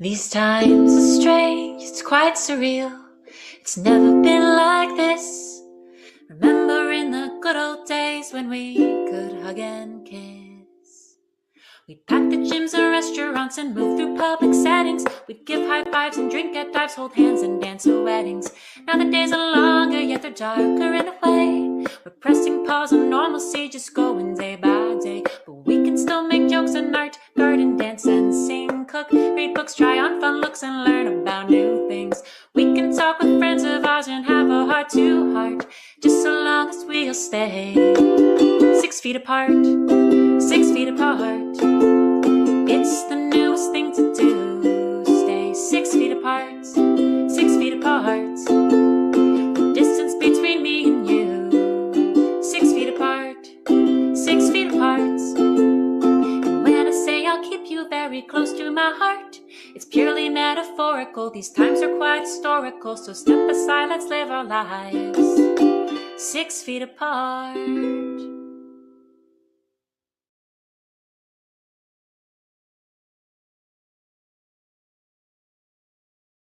These times are strange, it's quite surreal. It's never been like this. Remembering the good old days when we could hug and kiss. We'd pack the gyms and restaurants and move through public settings. We'd give high fives and drink at dives, hold hands and dance at weddings. Now the days are longer, yet they're darker in a way. We're pressing pause on normalcy, just going day by day. But we can still make jokes and art, garden, dance and sing, cook, read books, try on fun looks and learn about new things. We can talk with friends of ours and have a heart to heart, just so long as we'll stay 6 feet apart, 6 feet apart. It's the newest thing to do. Stay 6 feet apart, 6 feet apart. The distance between me and you, 6 feet apart, 6 feet apart. And when I say I'll keep you very close to my heart, it's purely metaphorical. These times are quite historical, so step aside, let's live our lives 6 feet apart.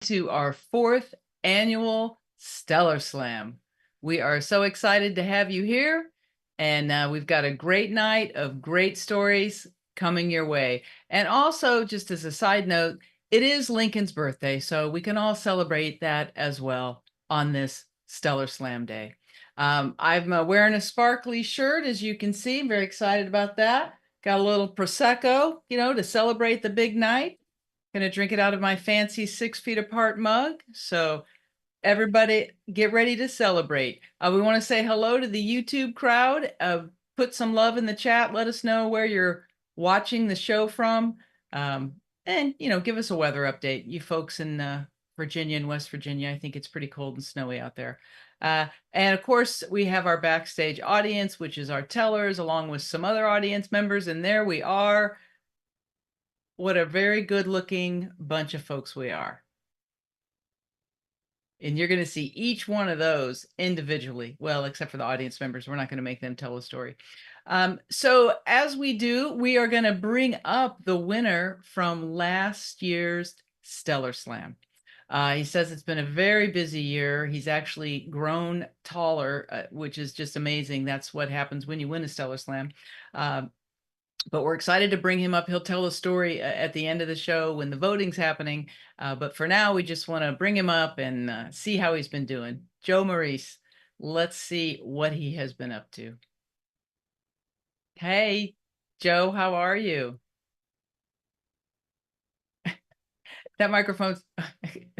To our 4th annual Stellar Slam. We are so excited to have you here, and we've got a great night of great stories coming your way. And also, just as a side note, it is Lincoln's birthday, so we can all celebrate that as well on this Stellar Slam Day. I'm wearing a sparkly shirt, as you can see. I'm very excited about that. Got a little Prosecco, to celebrate the big night. Gonna drink it out of my fancy 6 feet apart mug. So everybody get ready to celebrate. We want to say hello to the YouTube crowd. Put some love in the chat. Let us know where you're watching the show from. And, give us a weather update. You folks in Virginia and West Virginia, I think it's pretty cold and snowy out there. And of course, we have our backstage audience, which is our tellers, along with some other audience members. And there we are. What a very good looking bunch of folks we are. And you're going to see each one of those individually. Well, except for the audience members, we're not going to make them tell a story. So as we do, we are going to bring up the winner from last year's Stellar Slam. He says it's been a very busy year. He's actually grown taller, which is just amazing. That's what happens when you win a Stellar Slam. But we're excited to bring him up. He'll tell a story at the end of the show when the voting's happening. But for now, we just want to bring him up and see how he's been doing. Joe Morice, let's see what he has been up to. Hey, Joe, how are you? That microphone's...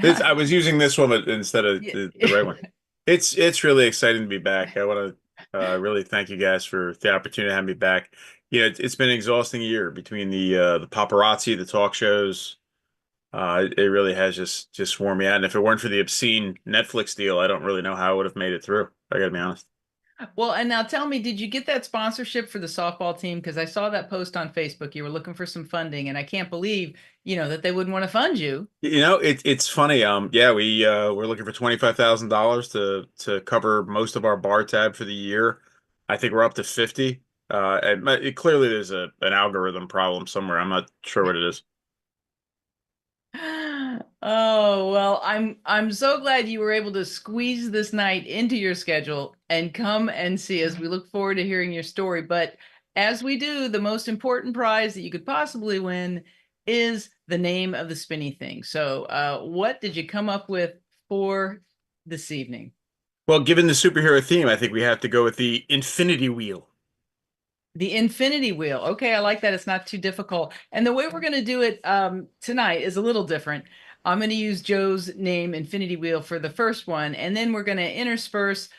I was using this one instead of the right one. It's really exciting to be back. I want to really thank you guys for the opportunity to have me back. It's been an exhausting year between the paparazzi, the talk shows. It really has just worn me out. And if it weren't for the obscene Netflix deal, I don't really know how I would have made it through. I gotta be honest. Well, and now tell me, did you get that sponsorship for the softball team? Because I saw that post on Facebook. You were looking for some funding, and I can't believe, that they wouldn't want to fund you. It's funny. Yeah, we're looking for $25,000 to cover most of our bar tab for the year. I think we're up to 50. And clearly there's an algorithm problem somewhere. I'm not sure what it is. Oh, well, I'm so glad you were able to squeeze this night into your schedule and come and see us. We look forward to hearing your story. But as we do, the most important prize that you could possibly win is the name of the spinny thing. So what did you come up with for this evening? Well, given the superhero theme, I think we have to go with the Infinity Wheel. The Infinity Wheel. Okay, I like that. It's not too difficult. And the way we're going to do it tonight is a little different. I'm going to use Joe's name, Infinity Wheel, for the first one, and then we're going to intersperse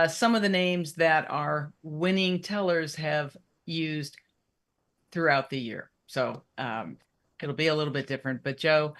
some of the names that our winning tellers have used throughout the year. So it'll be a little bit different. But Joe,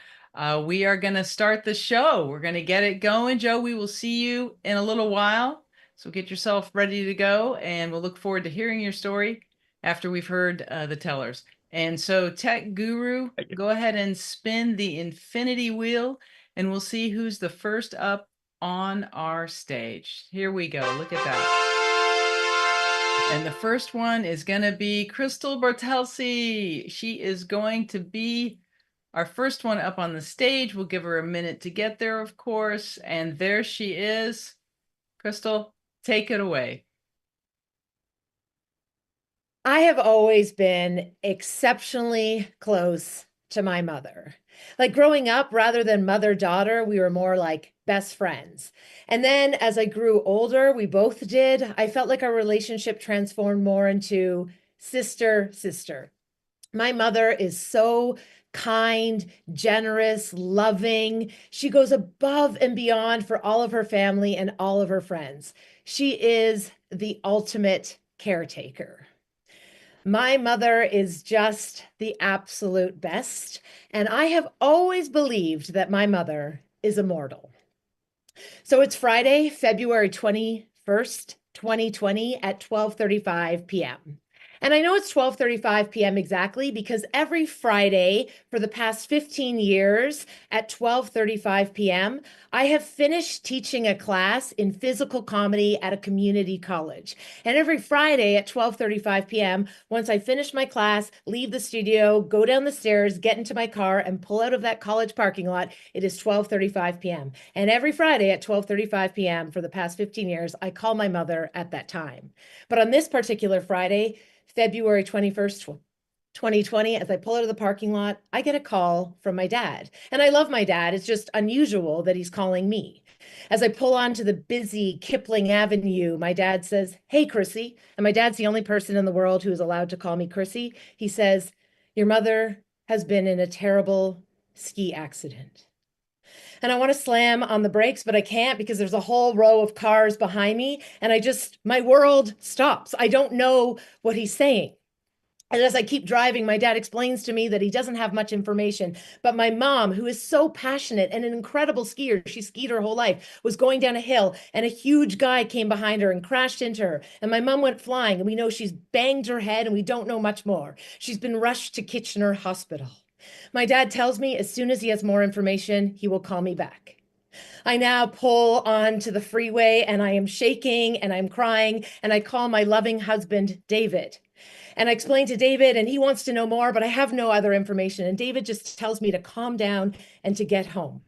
we are going to start the show. We're going to get it going. Joe, we will see you in a little while. So get yourself ready to go, and we'll look forward to hearing your story after we've heard the tellers. And so Tech Guru, go ahead and spin the Infinity Wheel, and we'll see who's the first up on our stage. Here we go. Look at that. And the first one is going to be Christel Bartelse. She is going to be our first one up on the stage. We'll give her a minute to get there, of course. And there she is. Christel, take it away. I have always been exceptionally close to my mother. Like growing up, rather than mother-daughter, we were more like best friends. And then as I grew older, we both did. I felt like our relationship transformed more into sister-sister. My mother is so kind, generous, loving. She goes above and beyond for all of her family and all of her friends. She is the ultimate caretaker. My mother is just the absolute best, and I have always believed that my mother is immortal. So it's Friday, February 21st, 2020 at 12:35 p.m. And I know it's 12:35 p.m. exactly because every Friday for the past 15 years at 12:35 p.m., I have finished teaching a class in physical comedy at a community college. And every Friday at 12:35 p.m., once I finish my class, leave the studio, go down the stairs, get into my car, and pull out of that college parking lot, it is 12:35 p.m. And every Friday at 12:35 p.m. for the past 15 years, I call my mother at that time. But on this particular Friday, February 21st, 2020, as I pull out of the parking lot, I get a call from my dad. And I love my dad. It's just unusual that he's calling me. As I pull onto the busy Kipling Avenue, my dad says, "Hey, Chrissy." And my dad's the only person in the world who is allowed to call me Chrissy. He says, "Your mother has been in a terrible ski accident." And I want to slam on the brakes, but I can't because there's a whole row of cars behind me. And my world stops. I don't know what he's saying. And as I keep driving, my dad explains to me that he doesn't have much information. But my mom, who is so passionate and an incredible skier, she skied her whole life, was going down a hill and a huge guy came behind her and crashed into her. And my mom went flying and we know she's banged her head and we don't know much more. She's been rushed to Kitchener Hospital. My dad tells me as soon as he has more information, he will call me back. I now pull onto the freeway and I am shaking and I'm crying and I call my loving husband, David. And I explain to David and he wants to know more, but I have no other information. And David just tells me to calm down and to get home.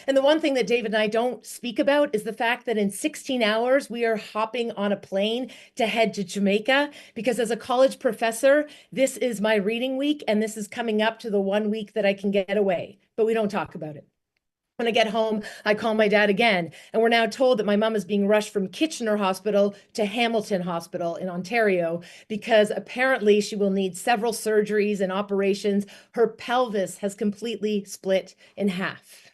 And the one thing that David and I don't speak about is the fact that in 16 hours, we are hopping on a plane to head to Jamaica because as a college professor, this is my reading week and this is coming up to the 1 week that I can get away, but we don't talk about it. When I get home, I call my dad again, and we're now told that my mom is being rushed from Kitchener Hospital to Hamilton Hospital in Ontario because apparently she will need several surgeries and operations. Her pelvis has completely split in half.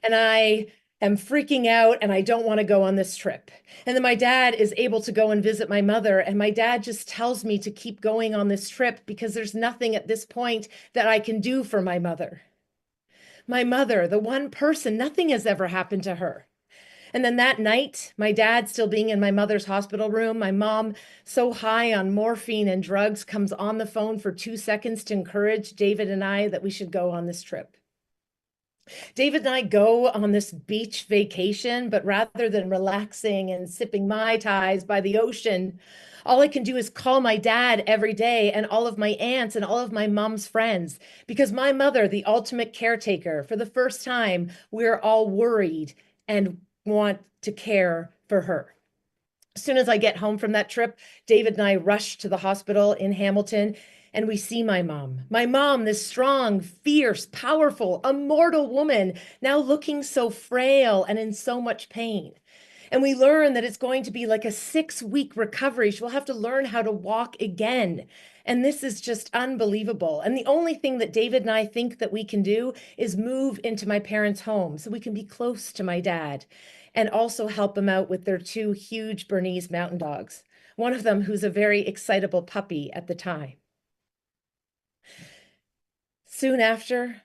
And I am freaking out and I don't want to go on this trip. And then my dad is able to go and visit my mother. And my dad just tells me to keep going on this trip because there's nothing at this point that I can do for my mother. My mother, the one person, nothing has ever happened to her. And then that night, my dad still being in my mother's hospital room, my mom, so high on morphine and drugs, comes on the phone for 2 seconds to encourage David and I that we should go on this trip. David and I go on this beach vacation, but rather than relaxing and sipping Mai Tais by the ocean, all I can do is call my dad every day and all of my aunts and all of my mom's friends, because my mother, the ultimate caretaker, for the first time, we're all worried and want to care for her. As soon as I get home from that trip, David and I rush to the hospital in Hamilton and we see my mom. My mom, this strong, fierce, powerful, immortal woman, now looking so frail and in so much pain. And we learn that it's going to be like a 6-week recovery. She'll have to learn how to walk again. And this is just unbelievable. And the only thing that David and I think that we can do is move into my parents' home so we can be close to my dad and also help them out with their 2 huge Bernese mountain dogs. One of them who's a very excitable puppy at the time. Soon after,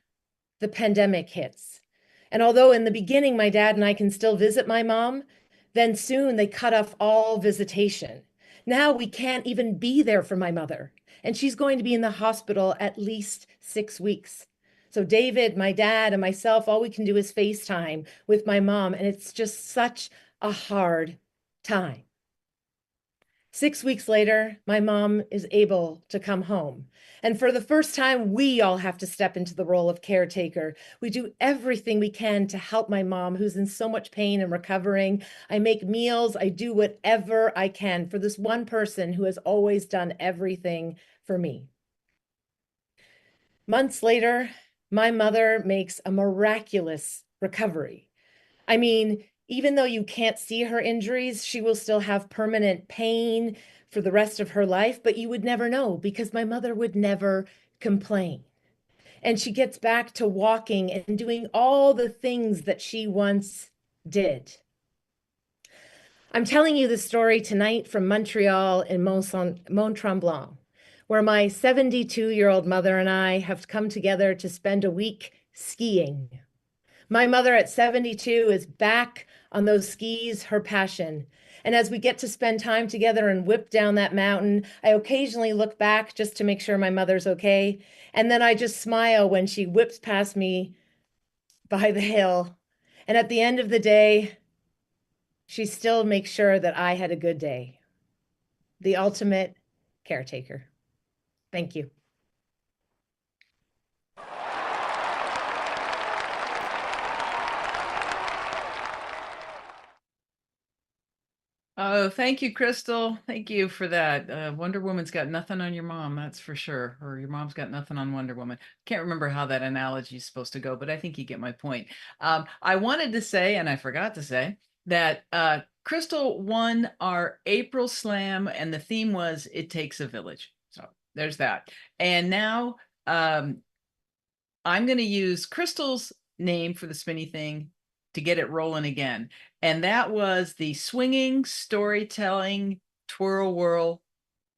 the pandemic hits. And although in the beginning, my dad and I can still visit my mom, then soon they cut off all visitation. Now we can't even be there for my mother. And she's going to be in the hospital at least 6 weeks. So David, my dad, and myself, all we can do is FaceTime with my mom. And it's just such a hard time. 6 weeks later, my mom is able to come home. And for the first time, we all have to step into the role of caretaker. We do everything we can to help my mom, who's in so much pain and recovering. I make meals. I do whatever I can for this one person who has always done everything for me. Months later, my mother makes a miraculous recovery. I mean, even though you can't see her injuries, she will still have permanent pain for the rest of her life, but you would never know because my mother would never complain. And she gets back to walking and doing all the things that she once did. I'm telling you the story tonight from Montreal in Mont-Tremblant, where my 72-year-old mother and I have come together to spend a week skiing. My mother at 72 is back on those skis, her passion. And as we get to spend time together and whip down that mountain, I occasionally look back just to make sure my mother's okay. And then I just smile when she whips past me by the hill. And at the end of the day, she still makes sure that I had a good day. The ultimate caretaker. Thank you. Oh, thank you, Christel. Thank you for that. Wonder Woman's got nothing on your mom, that's for sure. Or your mom's got nothing on Wonder Woman. Can't remember how that analogy is supposed to go, but I think you get my point. I wanted to say, and I forgot to say, that Christel won our April Slam, and the theme was "It Takes a Village." So there's that. And now I'm going to use Christel's name for the spinny thing to get it rolling again. And that was the swinging storytelling twirl whirl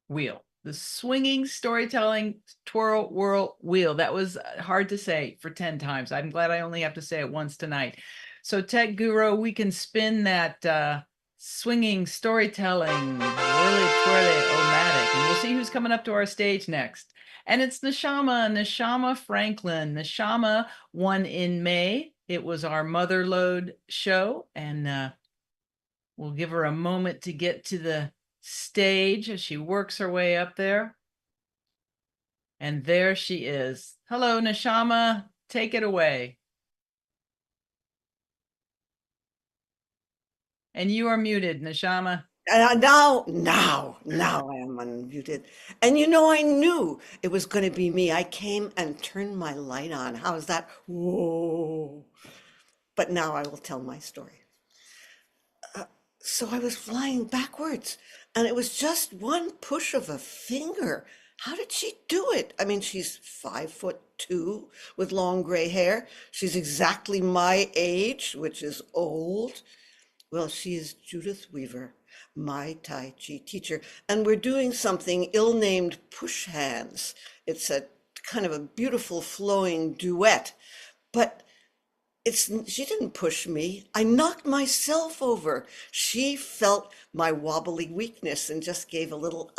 wheel. The swinging storytelling twirl whirl wheel. That was hard to say for 10 times. I'm glad I only have to say it once tonight. So Tech Guru, we can spin that swinging storytelling whirly twirly o-matic, and we'll see who's coming up to our stage next. And it's Neshama Franklin. Neshama won in May. It was our Mother Lode show, and we'll give her a moment to get to the stage as she works her way up there. And there she is. Hello, Neshama. Take it away. And you are muted, Neshama. Now I am unmuted. And you know, I knew it was going to be me. I came and turned my light on. How's that? Whoa. But now I will tell my story. So I was flying backwards, and it was just one push of a finger. How did she do it? I mean, she's 5'2" with long gray hair. She's exactly my age, which is old. Well, she is Judith Weaver, my Tai Chi teacher, and we're doing something ill-named push hands. It's a kind of a beautiful flowing duet, but she didn't push me. I knocked myself over. She felt my wobbly weakness and just gave a little,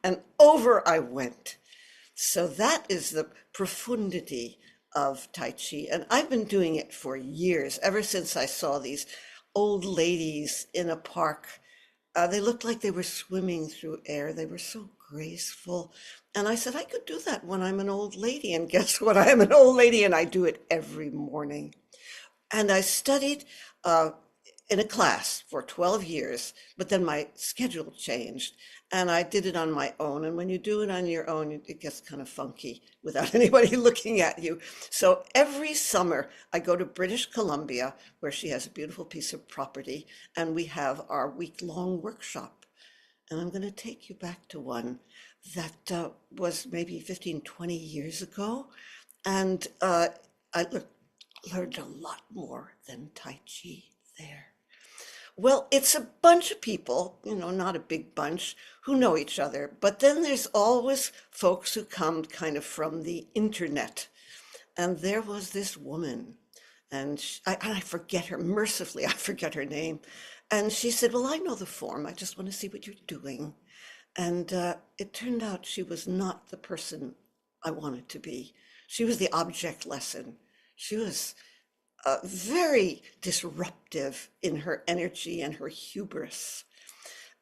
and over I went. So that is the profundity of Tai Chi, and I've been doing it for years, ever since I saw these old ladies in a park. They looked like they were swimming through air. They were so graceful. And I said, I could do that when I'm an old lady. And guess what? I am an old lady, and I do it every morning. And I studied in a class for 12 years, but then my schedule changed and I did it on my own. And when you do it on your own, it gets kind of funky without anybody looking at you. So every summer I go to British Columbia, where she has a beautiful piece of property, and we have our week-long workshop. And I'm going to take you back to one that was maybe 15, 20 years ago. And I learned a lot more than Tai Chi there. Well, it's a bunch of people, you know, not a big bunch, who know each other. But then there's always folks who come kind of from the internet. And there was this woman, and I forget her, mercifully, I forget her name. And she said, well, I know the form. I just want to see what you're doing. And it turned out she was not the person I wanted to be. She was the object lesson. She was very disruptive in her energy and her hubris.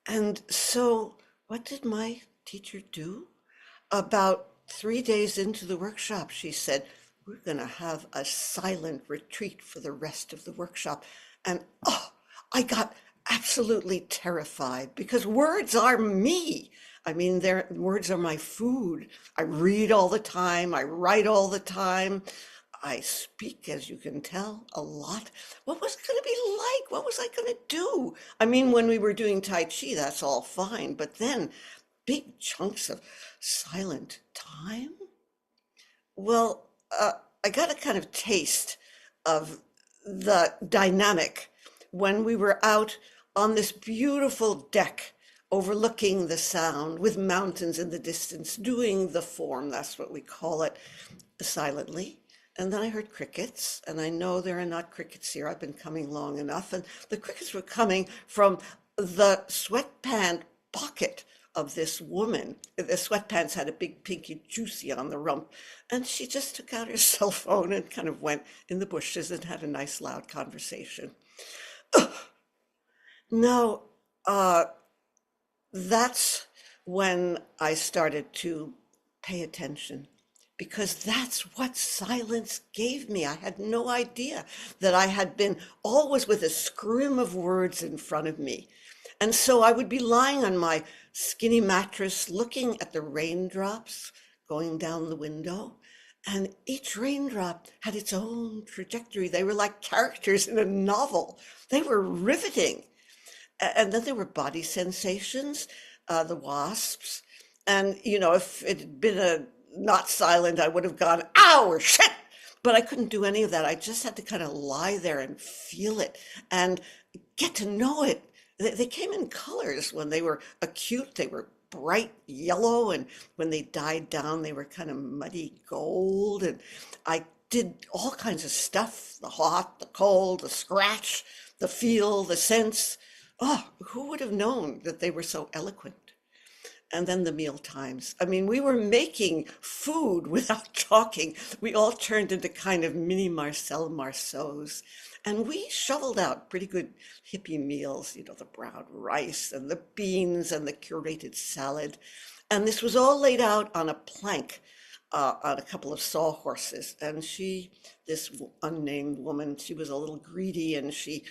And so what did my teacher do? About 3 days into the workshop, she said, we're going to have a silent retreat for the rest of the workshop. And oh, I got absolutely terrified because words are me. I mean, words are my food. I read all the time. I write all the time. I speak, as you can tell, a lot. What was it going to be like? What was I going to do? I mean, when we were doing Tai Chi, that's all fine. But then big chunks of silent time? Well, I got a kind of taste of the dynamic when we were out on this beautiful deck overlooking the sound with mountains in the distance, doing the form, that's what we call it, silently. And then I heard crickets, and I know there are not crickets here. I've been coming long enough, and the crickets were coming from the sweatpant pocket of this woman. The sweatpants had a big pinky juicy on the rump, and she just took out her cell phone and kind of went in the bushes and had a nice loud conversation. Now, that's when I started to pay attention, because that's what silence gave me. I had no idea that I had been always with a scrim of words in front of me. And so I would be lying on my skinny mattress, looking at the raindrops going down the window. And each raindrop had its own trajectory. They were like characters in a novel. They were riveting. And then there were body sensations, the wasps. And, you know, if it had been not silent, I would have gone, ow, or shit. But I couldn't do any of that. I just had to kind of lie there and feel it and get to know it. They came in colors. When they were acute, they were bright yellow. And when they died down, they were kind of muddy gold. And I did all kinds of stuff, the hot, the cold, the scratch, the feel, the sense. Oh, who would have known that they were so eloquent? And then the meal times. I mean, we were making food without talking. We all turned into kind of mini Marcel Marceaus. And we shoveled out pretty good hippie meals, you know, the brown rice and the beans and the curated salad. And this was all laid out on a plank on a couple of sawhorses. And this unnamed woman, she was a little greedy, and she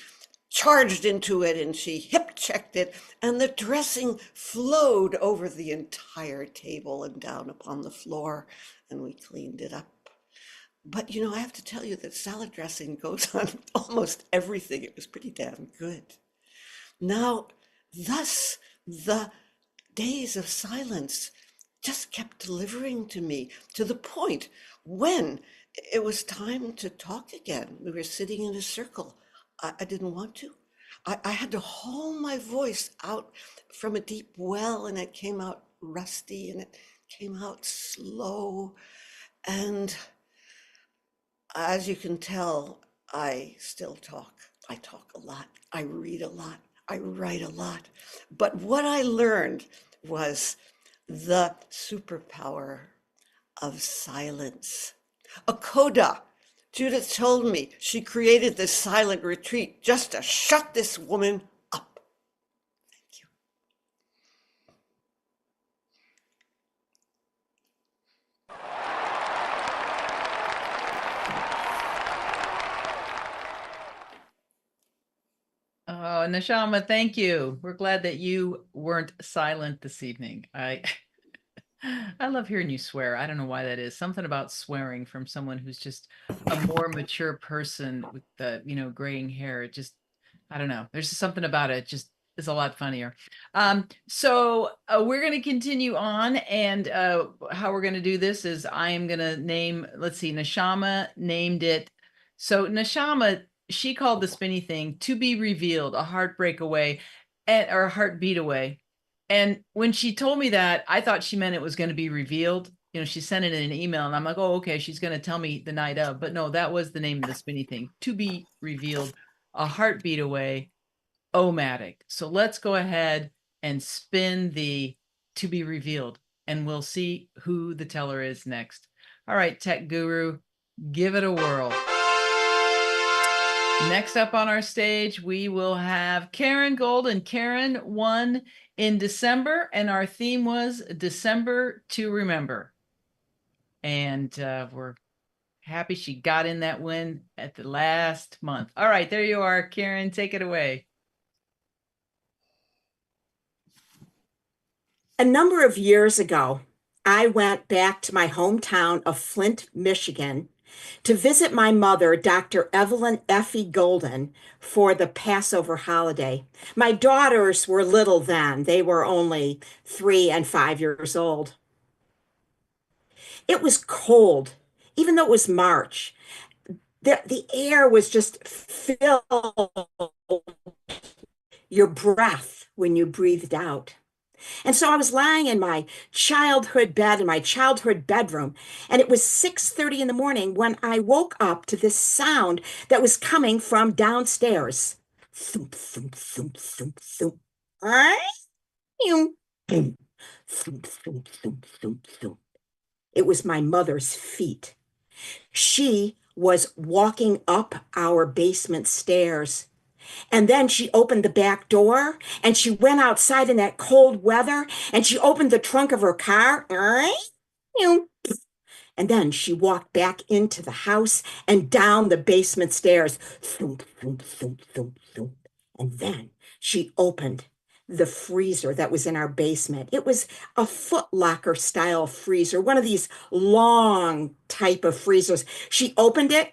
charged into it and she hip checked it, and the dressing flowed over the entire table and down upon the floor, and we cleaned it up. But you know, I have to tell you that salad dressing goes on almost everything. It was pretty damn good. Now, thus the days of silence just kept delivering to me, to the point when it was time to talk again. We were sitting in a circle. I didn't want to. I had to haul my voice out from a deep well, and it came out rusty and it came out slow. And as you can tell, I still talk. I talk a lot. I read a lot. I write a lot. But what I learned was the superpower of silence. A coda. Judith told me she created this silent retreat just to shut this woman up. Thank you. Oh, Neshama, thank you. We're glad that you weren't silent this evening. I love hearing you swear. I don't know why that is. Something about swearing from someone who's just a more mature person with the, graying hair. It just, I don't know. There's just something about it. Just is a lot funnier. So we're going to continue on, and how we're going to do this is I am going to name, let's see, Neshama named it. So Neshama, she called the spinny thing "To Be Revealed," a heartbreak away, or a heartbeat away. And when she told me that, I thought she meant it was going to be revealed. She sent it in an email, and I'm like, oh, okay, she's going to tell me the night of. But no, that was the name of the spinny thing. To Be Revealed, a heartbeat away, O-matic. So let's go ahead and spin the To Be Revealed, and we'll see who the teller is next. All right, tech guru, give it a whirl. Next up on our stage, we will have Karen Golden. Karen won in December, and our theme was December to Remember. And we're happy she got in that win at the last month. All right, there you are, Karen. Take it away. A number of years ago, I went back to my hometown of Flint, Michigan, to visit my mother, Dr. Evelyn Effie Golden, for the Passover holiday. My daughters were little then. They were only 3 and 5 years old. It was cold, even though it was March. The air was just filled your breath when you breathed out. And so I was lying in my childhood bed in my childhood bedroom, and it was 6:30 in the morning when I woke up to this sound that was coming from downstairs. Thump, thump, thump, thump, thump. Thump, thump, thump, thump, thump. It was my mother's feet. She was walking up our basement stairs. And then she opened the back door and she went outside in that cold weather and she opened the trunk of her car. And then she walked back into the house and down the basement stairs. Thump, thump, thump, thump, thump. And then she opened the freezer that was in our basement. It was a Foot Locker style freezer, one of these long type of freezers. She opened it.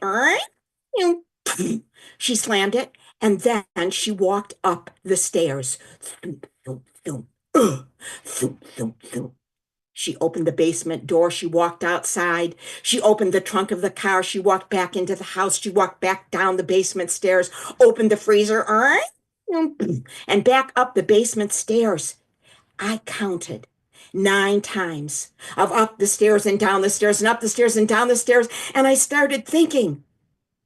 She slammed it. And then she walked up the stairs. Thump, thump, thump. Thump, thump, thump. She opened the basement door. She walked outside. She opened the trunk of the car. She walked back into the house. She walked back down the basement stairs, opened the freezer, and back up the basement stairs. I counted 9 times of up the stairs and down the stairs and up the stairs and down the stairs. And I started thinking,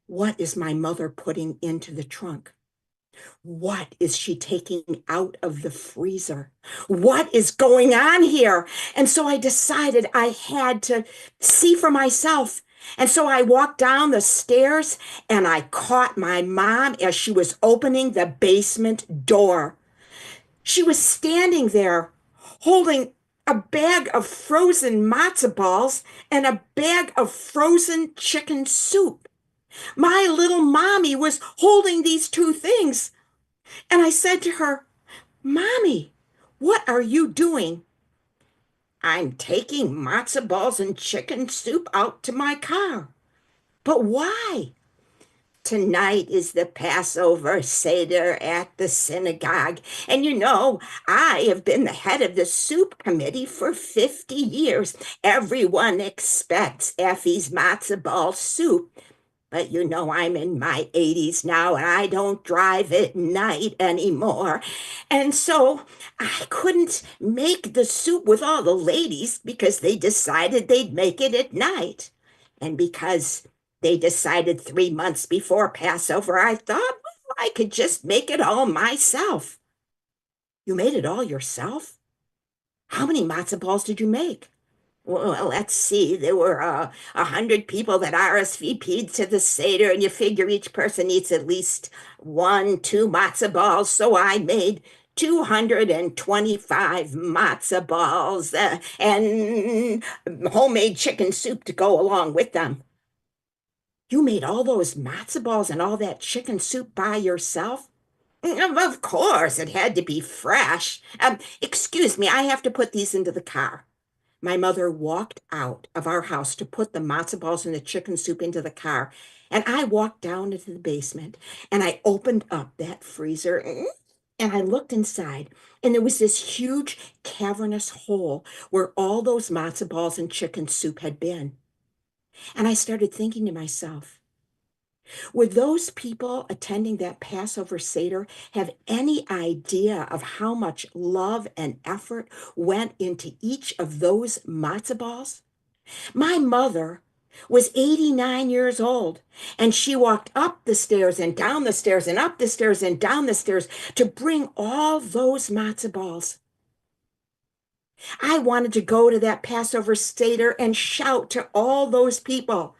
what is my mother putting into the trunk? What is she taking out of the freezer? What is going on here? And so I decided I had to see for myself. And so I walked down the stairs and I caught my mom as she was opening the basement door. She was standing there holding a bag of frozen matzo balls and a bag of frozen chicken soup. My little mommy was holding these 2 things. And I said to her, Mommy, what are you doing? I'm taking matzo balls and chicken soup out to my car. But why? Tonight is the Passover Seder at the synagogue. And you know, I have been the head of the soup committee for 50 years. Everyone expects Effie's matzo ball soup. But you know, I'm in my 80s now and I don't drive at night anymore. And so I couldn't make the soup with all the ladies because they decided they'd make it at night. And because they decided 3 months before Passover, I thought, well, I could just make it all myself. You made it all yourself? How many matzo balls did you make? Well, let's see. There were 100 people that RSVP'd to the Seder, and you figure each person eats at least 1, 2 matzo balls. So I made 225 matzo balls and homemade chicken soup to go along with them. You made all those matzo balls and all that chicken soup by yourself? Of course, it had to be fresh. Excuse me, I have to put these into the car. My mother walked out of our house to put the matzo balls and the chicken soup into the car. And I walked down into the basement and I opened up that freezer and I looked inside. And there was this huge cavernous hole where all those matzo balls and chicken soup had been. And I started thinking to myself, would those people attending that Passover Seder have any idea of how much love and effort went into each of those matzo balls? My mother was 89 years old, and she walked up the stairs and down the stairs and up the stairs and down the stairs to bring all those matzo balls. I wanted to go to that Passover Seder and shout to all those people,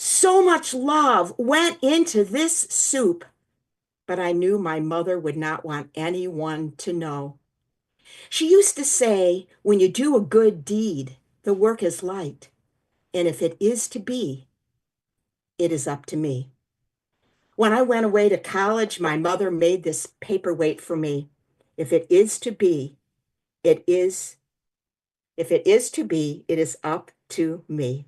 So much love went into this soup, but I knew my mother would not want anyone to know. She used to say, when you do a good deed, the work is light, and if it is to be, it is up to me. When I went away to college, my mother made this paperweight for me. If it is to be, it is. If it is to be, it is up to me.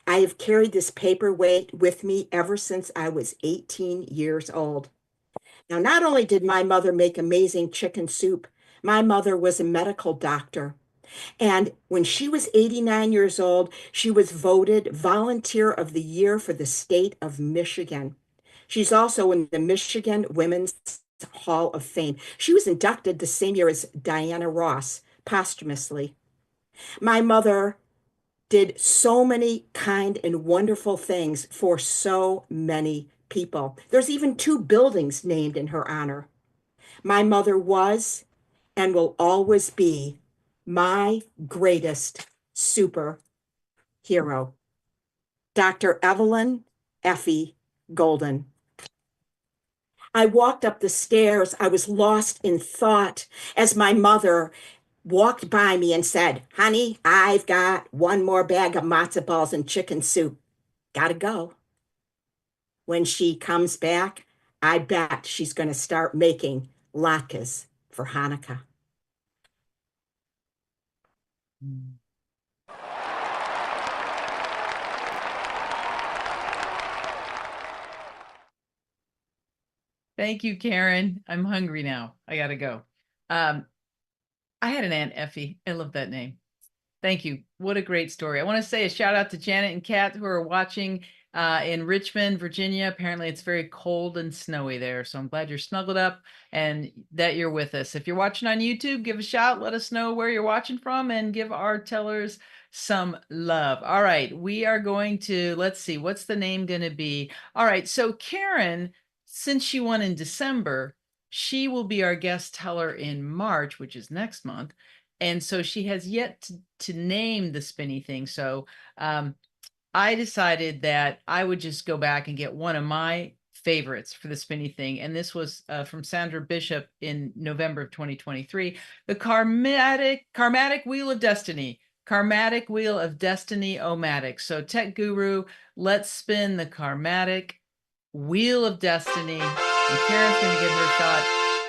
I have carried this paperweight with me ever since I was 18 years old. Now, not only did my mother make amazing chicken soup, my mother was a medical doctor. And when she was 89 years old, she was voted Volunteer of the Year for the state of Michigan. She's also in the Michigan Women's Hall of Fame. She was inducted the same year as Diana Ross, posthumously. My mother did so many kind and wonderful things for so many people. There's even 2 buildings named in her honor. My mother was and will always be my greatest superhero. Dr. Evelyn Effie Golden. I walked up the stairs. I was lost in thought as my mother walked by me and said, "Honey, I've got one more bag of matzo balls and chicken soup. Gotta go." When she comes back, I bet she's going to start making latkes for Hanukkah. Thank you, Karen. I'm hungry now. I gotta go. I had an Aunt Effie. I love that name. Thank you. What a great story. I want to say a shout out to Janet and Kat who are watching in Richmond, Virginia. Apparently it's very cold and snowy there. So I'm glad you're snuggled up and that you're with us. If you're watching on YouTube, give a shout. Let us know where you're watching from and give our tellers some love. All right. We are going to, let's see, what's the name going to be? All right. So Karen, since she won in December, she will be our guest teller in March, which is next month. And so she has yet to name the spinny thing. So I decided that I would just go back and get one of my favorites for the spinny thing. And this was from Sandra Bishop in November of 2023, the Karmatic Wheel of Destiny. Karmatic Wheel of Destiny O-Matic. So Tech Guru, let's spin the Karmatic Wheel of Destiny. And Karen's going to get her shot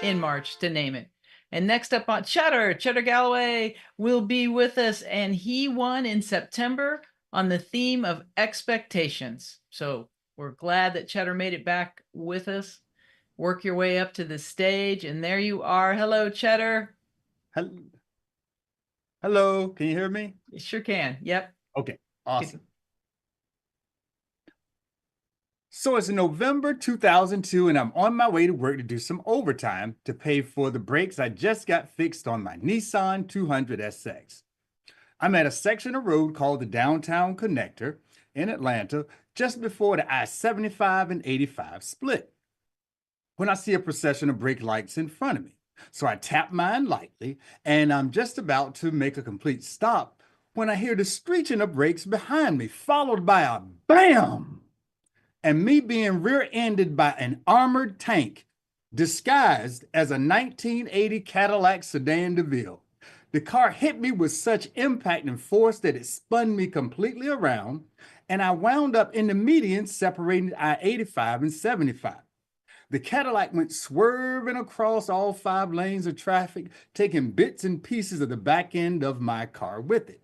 in March to name it. And next up on Cheddar Galloway will be with us. And he won in September on the theme of expectations. So we're glad that Cheddar made it back with us. Work your way up to the stage. And there you are. Hello, Cheddar. Hello. Can you hear me? You sure can. Yep. Okay. Awesome. So it's November 2002, and I'm on my way to work to do some overtime to pay for the brakes I just got fixed on my Nissan 200SX. I'm at a section of road called the Downtown Connector in Atlanta, just before the I-75 and 85 split, when I see a procession of brake lights in front of me. So I tap mine lightly, and I'm just about to make a complete stop when I hear the screeching of brakes behind me, followed by a bam! And me being rear-ended by an armored tank disguised as a 1980 Cadillac Sedan DeVille. The car hit me with such impact and force that it spun me completely around, and I wound up in the median separating I-85 and 75. The Cadillac went swerving across all 5 lanes of traffic, taking bits and pieces of the back end of my car with it.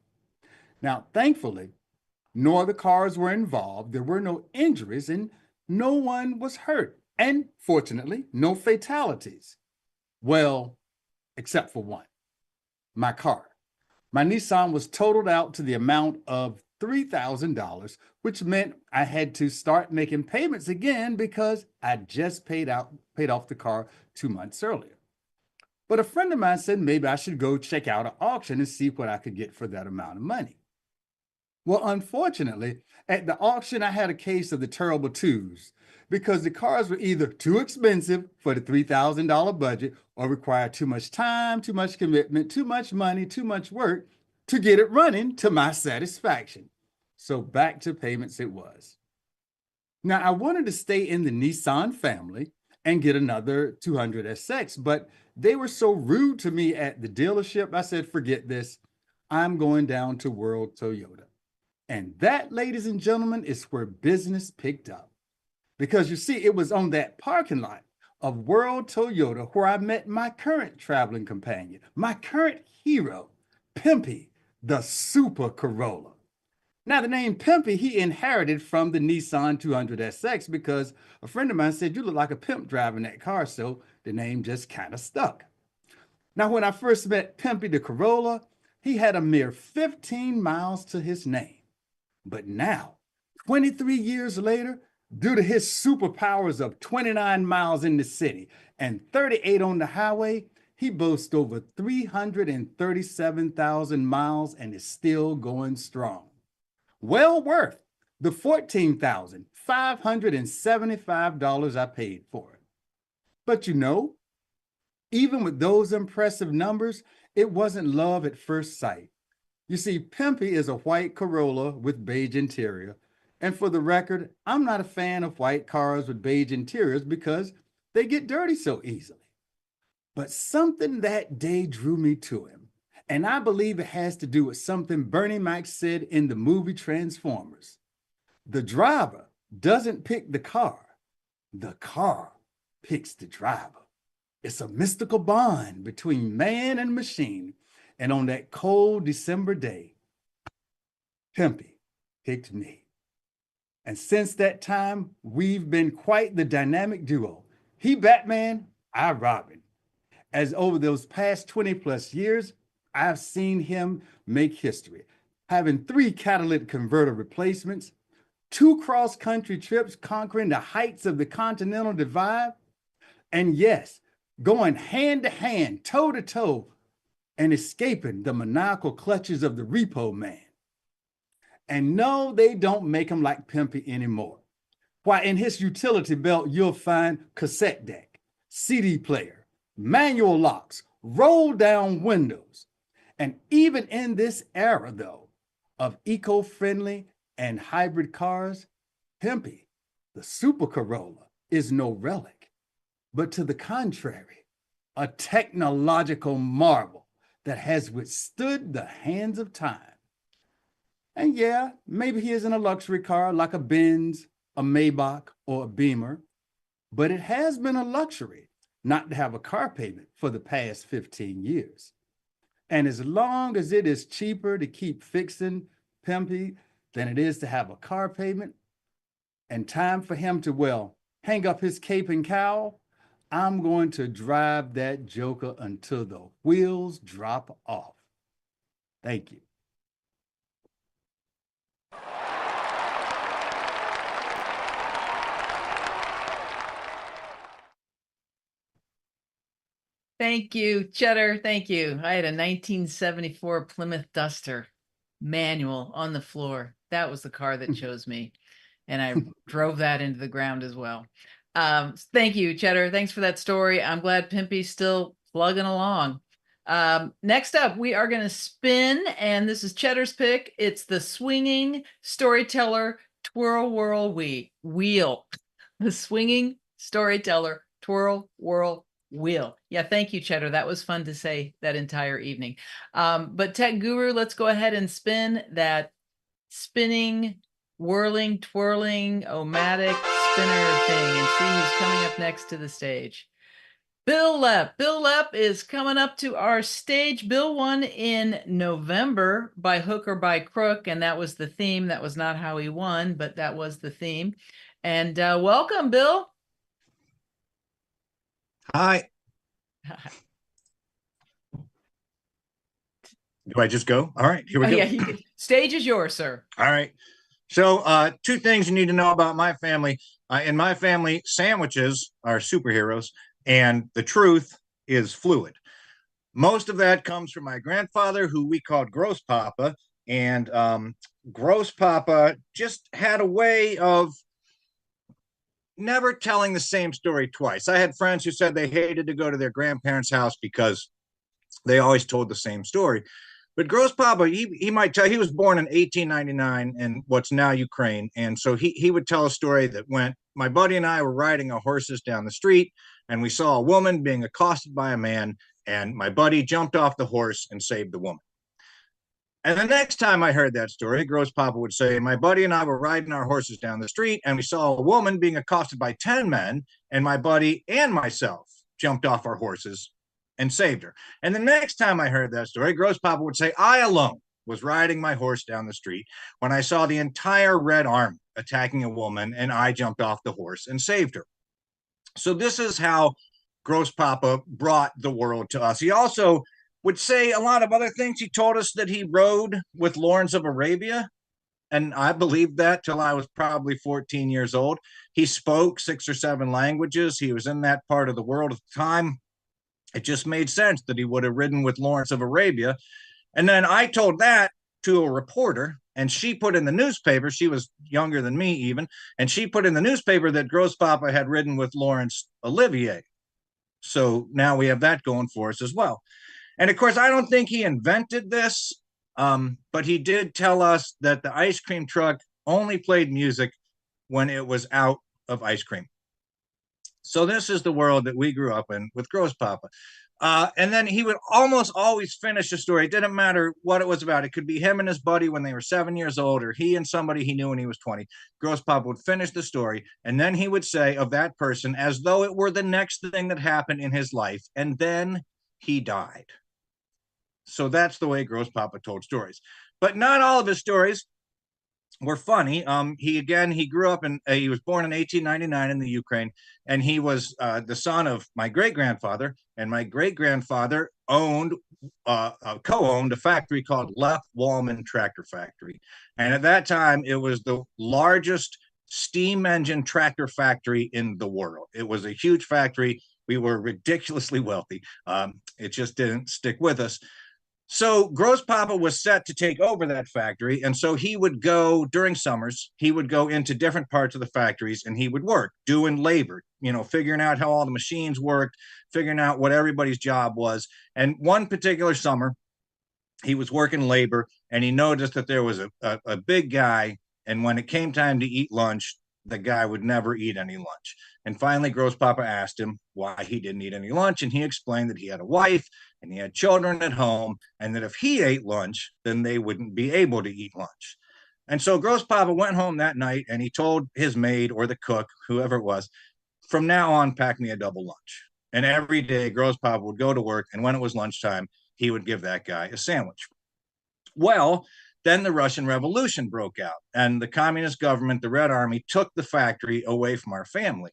Now, thankfully, no other cars were involved, there were no injuries, and no one was hurt. And fortunately, no fatalities. Well, except for one, my car. My Nissan was totaled out to the amount of $3,000, which meant I had to start making payments again because I just paid off the car 2 months earlier. But a friend of mine said maybe I should go check out an auction and see what I could get for that amount of money. Well, unfortunately, at the auction, I had a case of the terrible twos because the cars were either too expensive for the $3,000 budget or required too much time, too much commitment, too much money, too much work to get it running to my satisfaction. So back to payments it was. Now, I wanted to stay in the Nissan family and get another 200SX, but they were so rude to me at the dealership. I said, forget this. I'm going down to World Toyota. And that, ladies and gentlemen, is where business picked up. Because you see, it was on that parking lot of World Toyota where I met my current traveling companion, my current hero, Pimpy, the Super Corolla. Now, the name Pimpy, he inherited from the Nissan 200SX because a friend of mine said, you look like a pimp driving that car, so the name just kind of stuck. Now, when I first met Pimpy the Corolla, he had a mere 15 miles to his name. But now, 23 years later, due to his superpowers of 29 miles in the city and 38 on the highway, he boasts over 337,000 miles and is still going strong. Well worth the $14,575 I paid for it. But you know, even with those impressive numbers, it wasn't love at first sight. You see, Pimpy is a white Corolla with beige interior. And for the record, I'm not a fan of white cars with beige interiors because they get dirty so easily. But something that day drew me to him. And I believe it has to do with something Bernie Mac said in the movie Transformers. The driver doesn't pick the car picks the driver. It's a mystical bond between man and machine. And on that cold December day, Pimpy picked me. And since that time, we've been quite the dynamic duo. He Batman, I Robin. As over those past 20 plus years, I've seen him make history, having 3 catalytic converter replacements, 2 cross-country trips conquering the heights of the Continental Divide, and yes, going hand to hand, toe to toe, and escaping the maniacal clutches of the repo man. And no, they don't make him like Pimpy anymore. Why, in his utility belt, you'll find cassette deck, CD player, manual locks, roll down windows. And even in this era, though, of eco-friendly and hybrid cars, Pimpy, the Super Corolla, is no relic, but to the contrary, a technological marvel that has withstood the hands of time. And yeah, maybe he isn't a luxury car like a Benz, a Maybach, or a Beamer, but it has been a luxury not to have a car payment for the past 15 years. And as long as it is cheaper to keep fixing Pimpy than it is to have a car payment, and time for him to, well, hang up his cape and cowl, I'm going to drive that joker until the wheels drop off. Thank you. Thank you, Cheddar. Thank you. I had a 1974 Plymouth Duster manual on the floor. That was the car that chose me. And I drove that into the ground as well. Thank you, Cheddar. Thanks for that story. I'm glad Pimpy's still plugging along. Next up, we are going to spin, and this is Cheddar's pick. It's the swinging storyteller twirl whirl wheel. The swinging storyteller twirl whirl wheel. Yeah, thank you, Cheddar. That was fun to say that entire evening. But Tech Guru, let's go ahead and spin that spinning, whirling, twirling, omatic spinner thing and see who's coming up next to the stage. Bill Lepp. Bill Lepp is coming up to our stage. Bill won in November by hook or by crook, and that was the theme. That was not how he won, but that was the theme. And welcome, Bill. Hi. Do I just go? All right, here we go. Yeah, stage is yours, sir. All right. So 2 things you need to know about my family. In my family, sandwiches are superheroes, and the truth is fluid. Most of that comes from my grandfather, who we called Gross Papa, and Gross Papa just had a way of never telling the same story twice. I had friends who said they hated to go to their grandparents' house because they always told the same story. But Gross Papa, he might tell, he was born in 1899 in what's now Ukraine. And so he would tell a story that went, my buddy and I were riding our horses down the street, and we saw a woman being accosted by a man, and my buddy jumped off the horse and saved the woman. And the next time I heard that story, Gross Papa would say, my buddy and I were riding our horses down the street, and we saw a woman being accosted by 10 men, and my buddy and myself jumped off our horses and saved her. And the next time I heard that story, Gross Papa would say, I alone was riding my horse down the street when I saw the entire Red Army attacking a woman, and I jumped off the horse and saved her. So this is how Gross Papa brought the world to us. He also would say a lot of other things. He told us that he rode with Lawrence of Arabia, and I believed that till I was probably 14 years old. He spoke 6 or 7 languages. He was in that part of the world at the time. It just made sense that he would have ridden with Lawrence of Arabia. And then I told that to a reporter, and she put in the newspaper, she was younger than me even, and she put in the newspaper that Gross Papa had ridden with Laurence Olivier. So now we have that going for us as well. And of course, I don't think he invented this, but he did tell us that the ice cream truck only played music when it was out of ice cream. So this is the world that we grew up in with Gross Papa. And then he would almost always finish a story. It didn't matter what it was about. It could be him and his buddy when they were 7 years old, or he and somebody he knew when he was 20. Gross Papa would finish the story, and then he would say of that person as though it were the next thing that happened in his life, and then he died. So that's the way Gross Papa told stories. But not all of his stories were funny. He grew up he was born in 1899 in the Ukraine, and he was the son of my great-grandfather, and my great-grandfather co-owned a factory called Left Wallman Tractor Factory. And at that time, it was the largest steam engine tractor factory in the world. It was a huge factory. We were ridiculously wealthy. It just didn't stick with us. So Gross Papa was set to take over that factory. And so he would go during summers, he would go into different parts of the factories, and he would work doing labor, figuring out how all the machines worked, figuring out what everybody's job was. And one particular summer, he was working labor, and he noticed that there was a big guy. And when it came time to eat lunch, the guy would never eat any lunch. And finally, Gross Papa asked him why he didn't eat any lunch. And he explained that he had a wife and he had children at home, and that if he ate lunch, then they wouldn't be able to eat lunch. And so Gross Papa went home that night, and he told his maid or the cook, whoever it was, from now on, pack me a double lunch. And every day, Gross Papa would go to work, and when it was lunchtime, he would give that guy a sandwich. Well, then the Russian Revolution broke out, and the communist government, the Red Army, took the factory away from our family.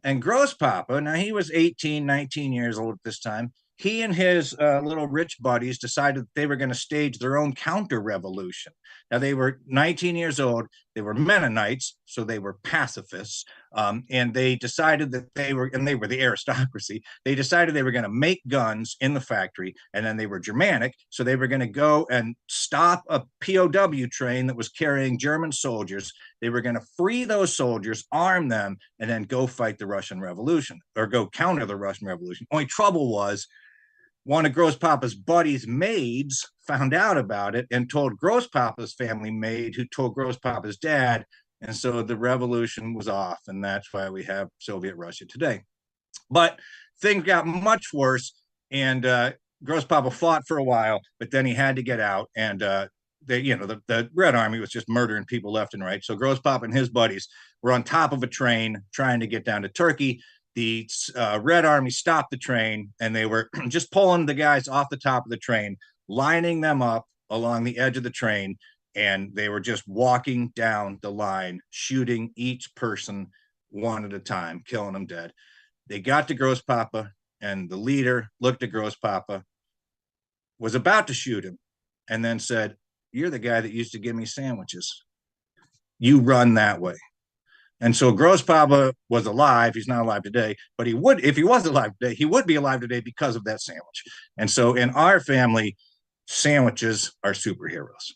And Gross Papa, now he was 18, 19 years old at this time, he and his little rich buddies decided that they were going to stage their own counter-revolution. Now, they were 19 years old. They were Mennonites, so they were pacifists. And they decided that they were the aristocracy. They decided they were going to make guns in the factory, and then they were Germanic, so they were going to go and stop a POW train that was carrying German soldiers. They were going to free those soldiers, arm them, and then go fight the Russian Revolution, or go counter the Russian Revolution. Only trouble was, one of Gross Papa's buddies' maids found out about it and told Gross Papa's family maid, who told Gross Papa's dad. And so the revolution was off, and that's why we have Soviet Russia today. But things got much worse, and Gross Papa fought for a while, but then he had to get out, and the Red Army was just murdering people left and right. So Gross Papa and his buddies were on top of a train trying to get down to Turkey. The Red Army stopped the train, and they were just pulling the guys off the top of the train, lining them up along the edge of the train, and they were just walking down the line, shooting each person one at a time, killing them dead. They got to Gross Papa, and the leader looked at Gross Papa, was about to shoot him, and then said, "You're the guy that used to give me sandwiches. You run that way." And so Gross Papa was alive. He's not alive today, but he would, if he was alive today, he would be alive today because of that sandwich. And so in our family, sandwiches are superheroes.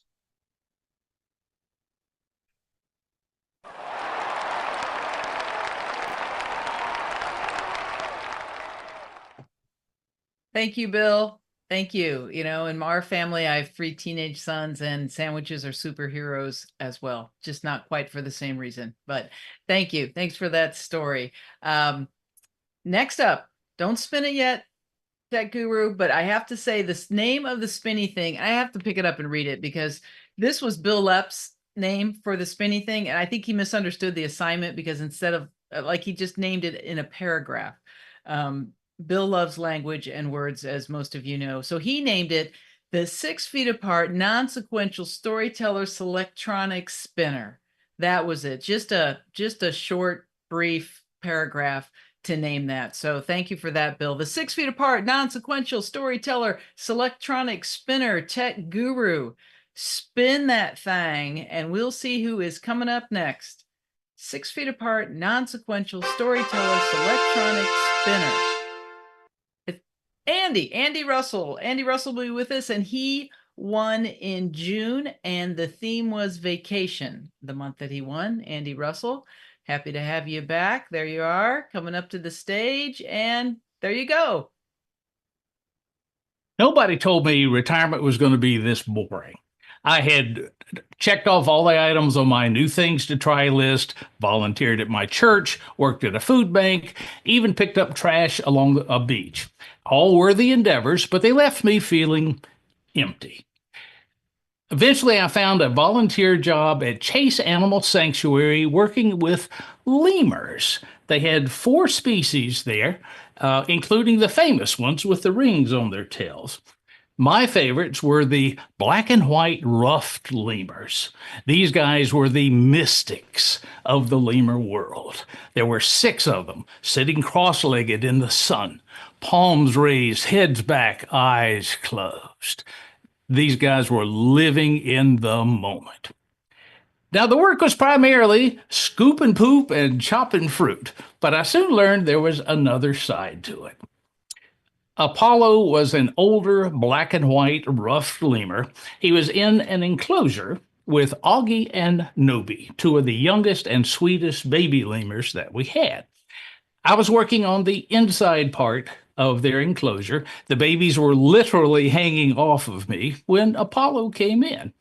Thank you, Bill. Thank you. You know, in our family, I have 3 teenage sons, and sandwiches are superheroes as well, just not quite for the same reason. But thank you. Thanks for that story. Next up, don't spin it yet, Tech Guru, but I have to say this name of the spinny thing, I have to pick it up and read it because this was Bill Lepp's name for the spinny thing. And I think he misunderstood the assignment because instead of like he just named it in a paragraph. Bill loves language and words, as most of you know. So he named it the 6 feet apart non-sequential storyteller selectronic spinner. That was it. Just a short, brief paragraph to name that. So thank you for that, Bill. The 6 feet apart non-sequential storyteller selectronic spinner tech guru. Spin that thing and we'll see who is coming up next. 6 feet apart non-sequential storyteller selectronic spinner. Andy Russell. Andy Russell will be with us, and he won in June, and the theme was vacation, the month that he won. Andy Russell, happy to have you back. There you are, coming up to the stage, and there you go. Nobody told me retirement was going to be this boring. I had checked off all the items on my new things to try list, volunteered at my church, worked at a food bank, even picked up trash along a beach. All worthy endeavors, but they left me feeling empty. Eventually, I found a volunteer job at Chase Animal Sanctuary working with lemurs. They had 4 species there, including the famous ones with the rings on their tails. My favorites were the black and white ruffed lemurs. These guys were the mystics of the lemur world. There were 6 of them sitting cross-legged in the sun, palms raised, heads back, eyes closed. These guys were living in the moment. Now, the work was primarily scooping poop and chopping fruit, but I soon learned there was another side to it. Apollo was an older black and white ruffed lemur. He was in an enclosure with Augie and Nobi, 2 of the youngest and sweetest baby lemurs that we had. I was working on the inside part of their enclosure. The babies were literally hanging off of me when Apollo came in.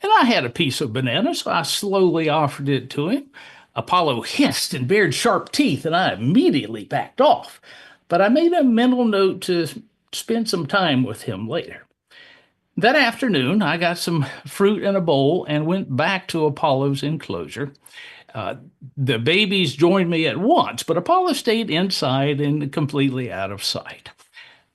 And I had a piece of banana, so I slowly offered it to him. Apollo hissed and bared sharp teeth, and I immediately backed off. But I made a mental note to spend some time with him later. That afternoon, I got some fruit in a bowl and went back to Apollo's enclosure. The babies joined me at once, but Apollo stayed inside and completely out of sight.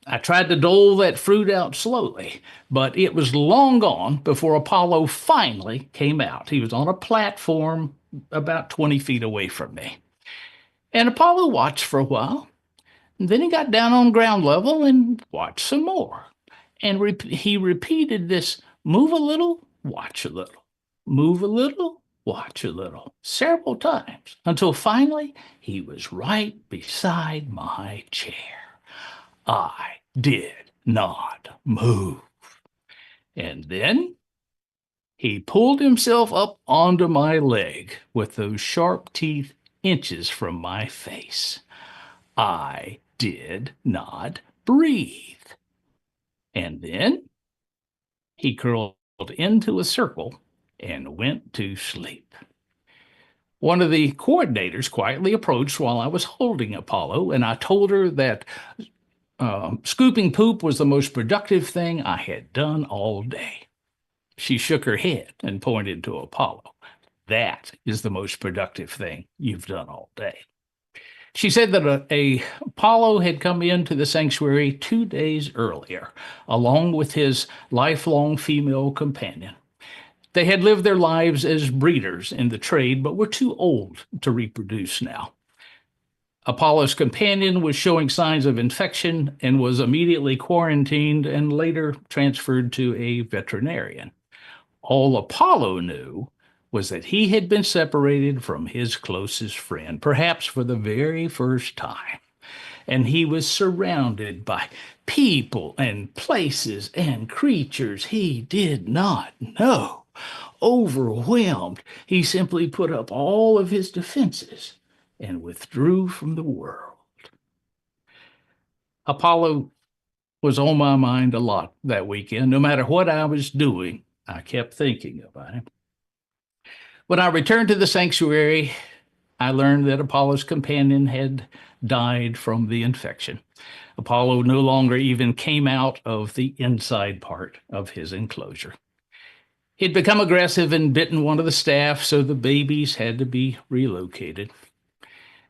I tried to dole that fruit out slowly, but it was long gone before Apollo finally came out. He was on a platform about 20 feet away from me. And Apollo watched for a while. Then he got down on ground level and watched some more. And he repeated this, move a little, watch a little. Move a little, watch a little, several times, until finally he was right beside my chair. I did not move. And then he pulled himself up onto my leg with those sharp teeth inches from my face. I did not breathe. And then he curled into a circle and went to sleep. One of the coordinators quietly approached while I was holding Apollo, and I told her that scooping poop was the most productive thing I had done all day. She shook her head and pointed to Apollo. That is the most productive thing you've done all day. She said that a Apollo had come into the sanctuary 2 days earlier, along with his lifelong female companion. They had lived their lives as breeders in the trade, but were too old to reproduce now. Apollo's companion was showing signs of infection and was immediately quarantined and later transferred to a veterinarian. All Apollo knew was that he had been separated from his closest friend, perhaps for the very first time. And he was surrounded by people and places and creatures he did not know. Overwhelmed, he simply put up all of his defenses and withdrew from the world. Apollo was on my mind a lot that weekend. No matter what I was doing, I kept thinking about him. When I returned to the sanctuary, I learned that Apollo's companion had died from the infection. Apollo no longer even came out of the inside part of his enclosure. He'd become aggressive and bitten one of the staff, so the babies had to be relocated.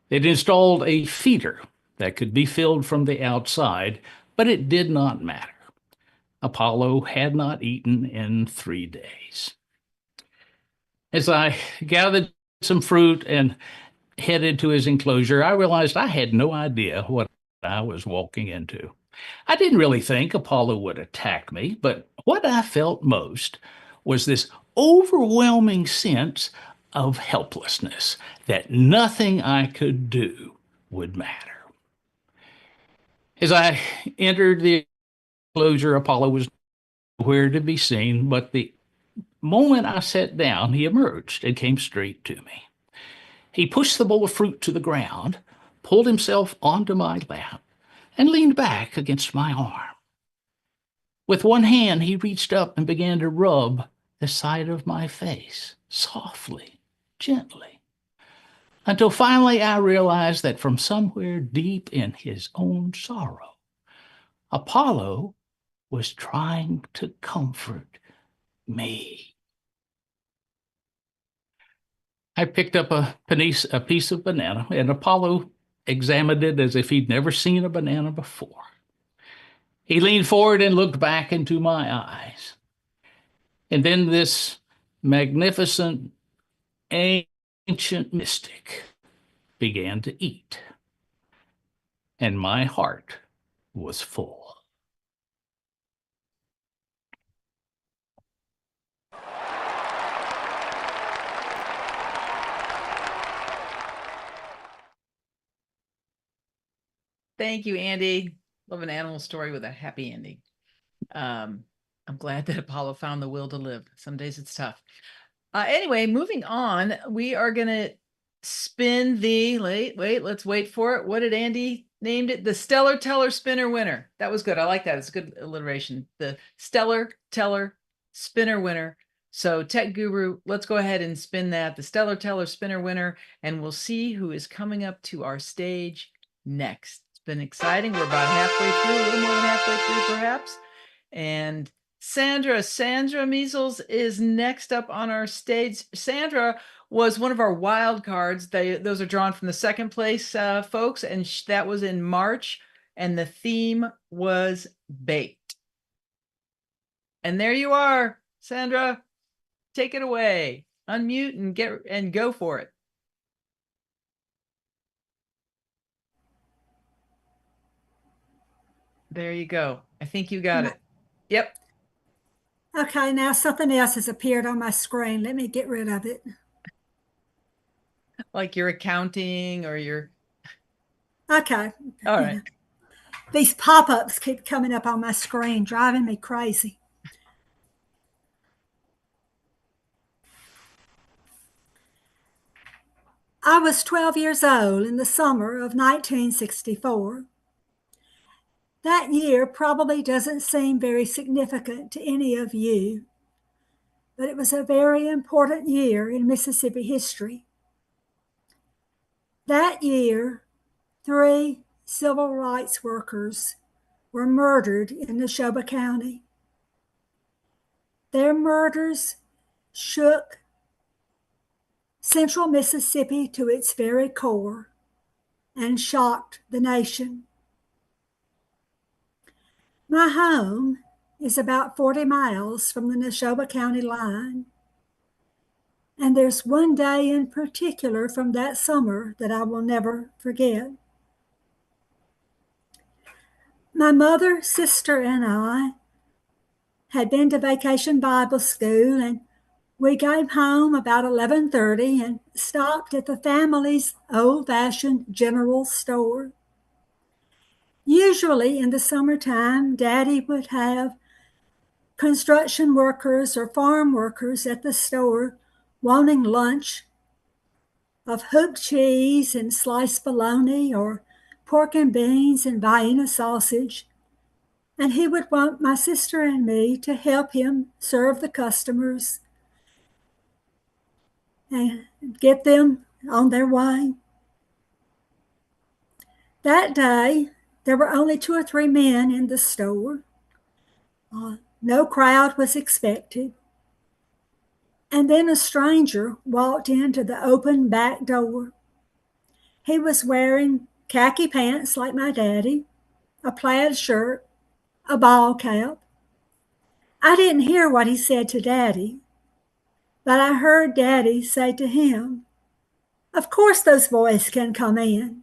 They'd installed a feeder that could be filled from the outside, but it did not matter. Apollo had not eaten in 3 days. As I gathered some fruit and headed to his enclosure, I realized I had no idea what I was walking into. I didn't really think Apollo would attack me, but what I felt most was this overwhelming sense of helplessness, that nothing I could do would matter. As I entered the enclosure, Apollo was nowhere to be seen, but the moment I sat down, he emerged and came straight to me. He pushed the bowl of fruit to the ground, pulled himself onto my lap, and leaned back against my arm. With one hand, he reached up and began to rub the side of my face, softly, gently, until finally I realized that from somewhere deep in his own sorrow, Apollo was trying to comfort me. I picked up a piece of banana, and Apollo examined it as if he'd never seen a banana before. He leaned forward and looked back into my eyes. And then this magnificent, ancient mystic began to eat. And my heart was full. Thank you, Andy. Love an animal story with a happy ending. I'm glad that Apollo found the will to live. Some days it's tough. Anyway, moving on, we are going to spin the, let's wait for it. What did Andy named it? The Stellar Teller Spinner Winner. That was good. I like that. It's a good alliteration. The Stellar Teller Spinner Winner. So Tech Guru, let's go ahead and spin that. The Stellar Teller Spinner Winner, and we'll see who is coming up to our stage next. It's been exciting. We're about halfway through, a little more than halfway through perhaps. And Sandra Measles is next up on our stage. Sandra was one of our wild cards. Those are drawn from the second place folks, and that was in March, and the theme was baked. And there you are, Sandra. Take it away. Unmute and go for it. There you go. I think you got it. Yep. Okay, now something else has appeared on my screen. Let me get rid of it. Like your accounting or your... Okay. All right. These pop-ups keep coming up on my screen, driving me crazy. I was 12 years old in the summer of 1964. That year probably doesn't seem very significant to any of you, but it was a very important year in Mississippi history. That year, 3 civil rights workers were murdered in Neshama County. Their murders shook central Mississippi to its very core and shocked the nation. My home is about 40 miles from the Neshama County line, and there's one day in particular from that summer that I will never forget. My mother, sister, and I had been to Vacation Bible School, and we came home about 11:30 and stopped at the family's old-fashioned general store. Usually in the summertime, Daddy would have construction workers or farm workers at the store wanting lunch of hooked cheese and sliced bologna or pork and beans and Vienna sausage. and he would want my sister and me to help him serve the customers and get them on their way. That day, there were only 2 or 3 men in the store. No crowd was expected. And then a stranger walked into the open back door. He was wearing khaki pants like my daddy, a plaid shirt, a ball cap. I didn't hear what he said to Daddy, but I heard Daddy say to him, "Of course those boys can come in."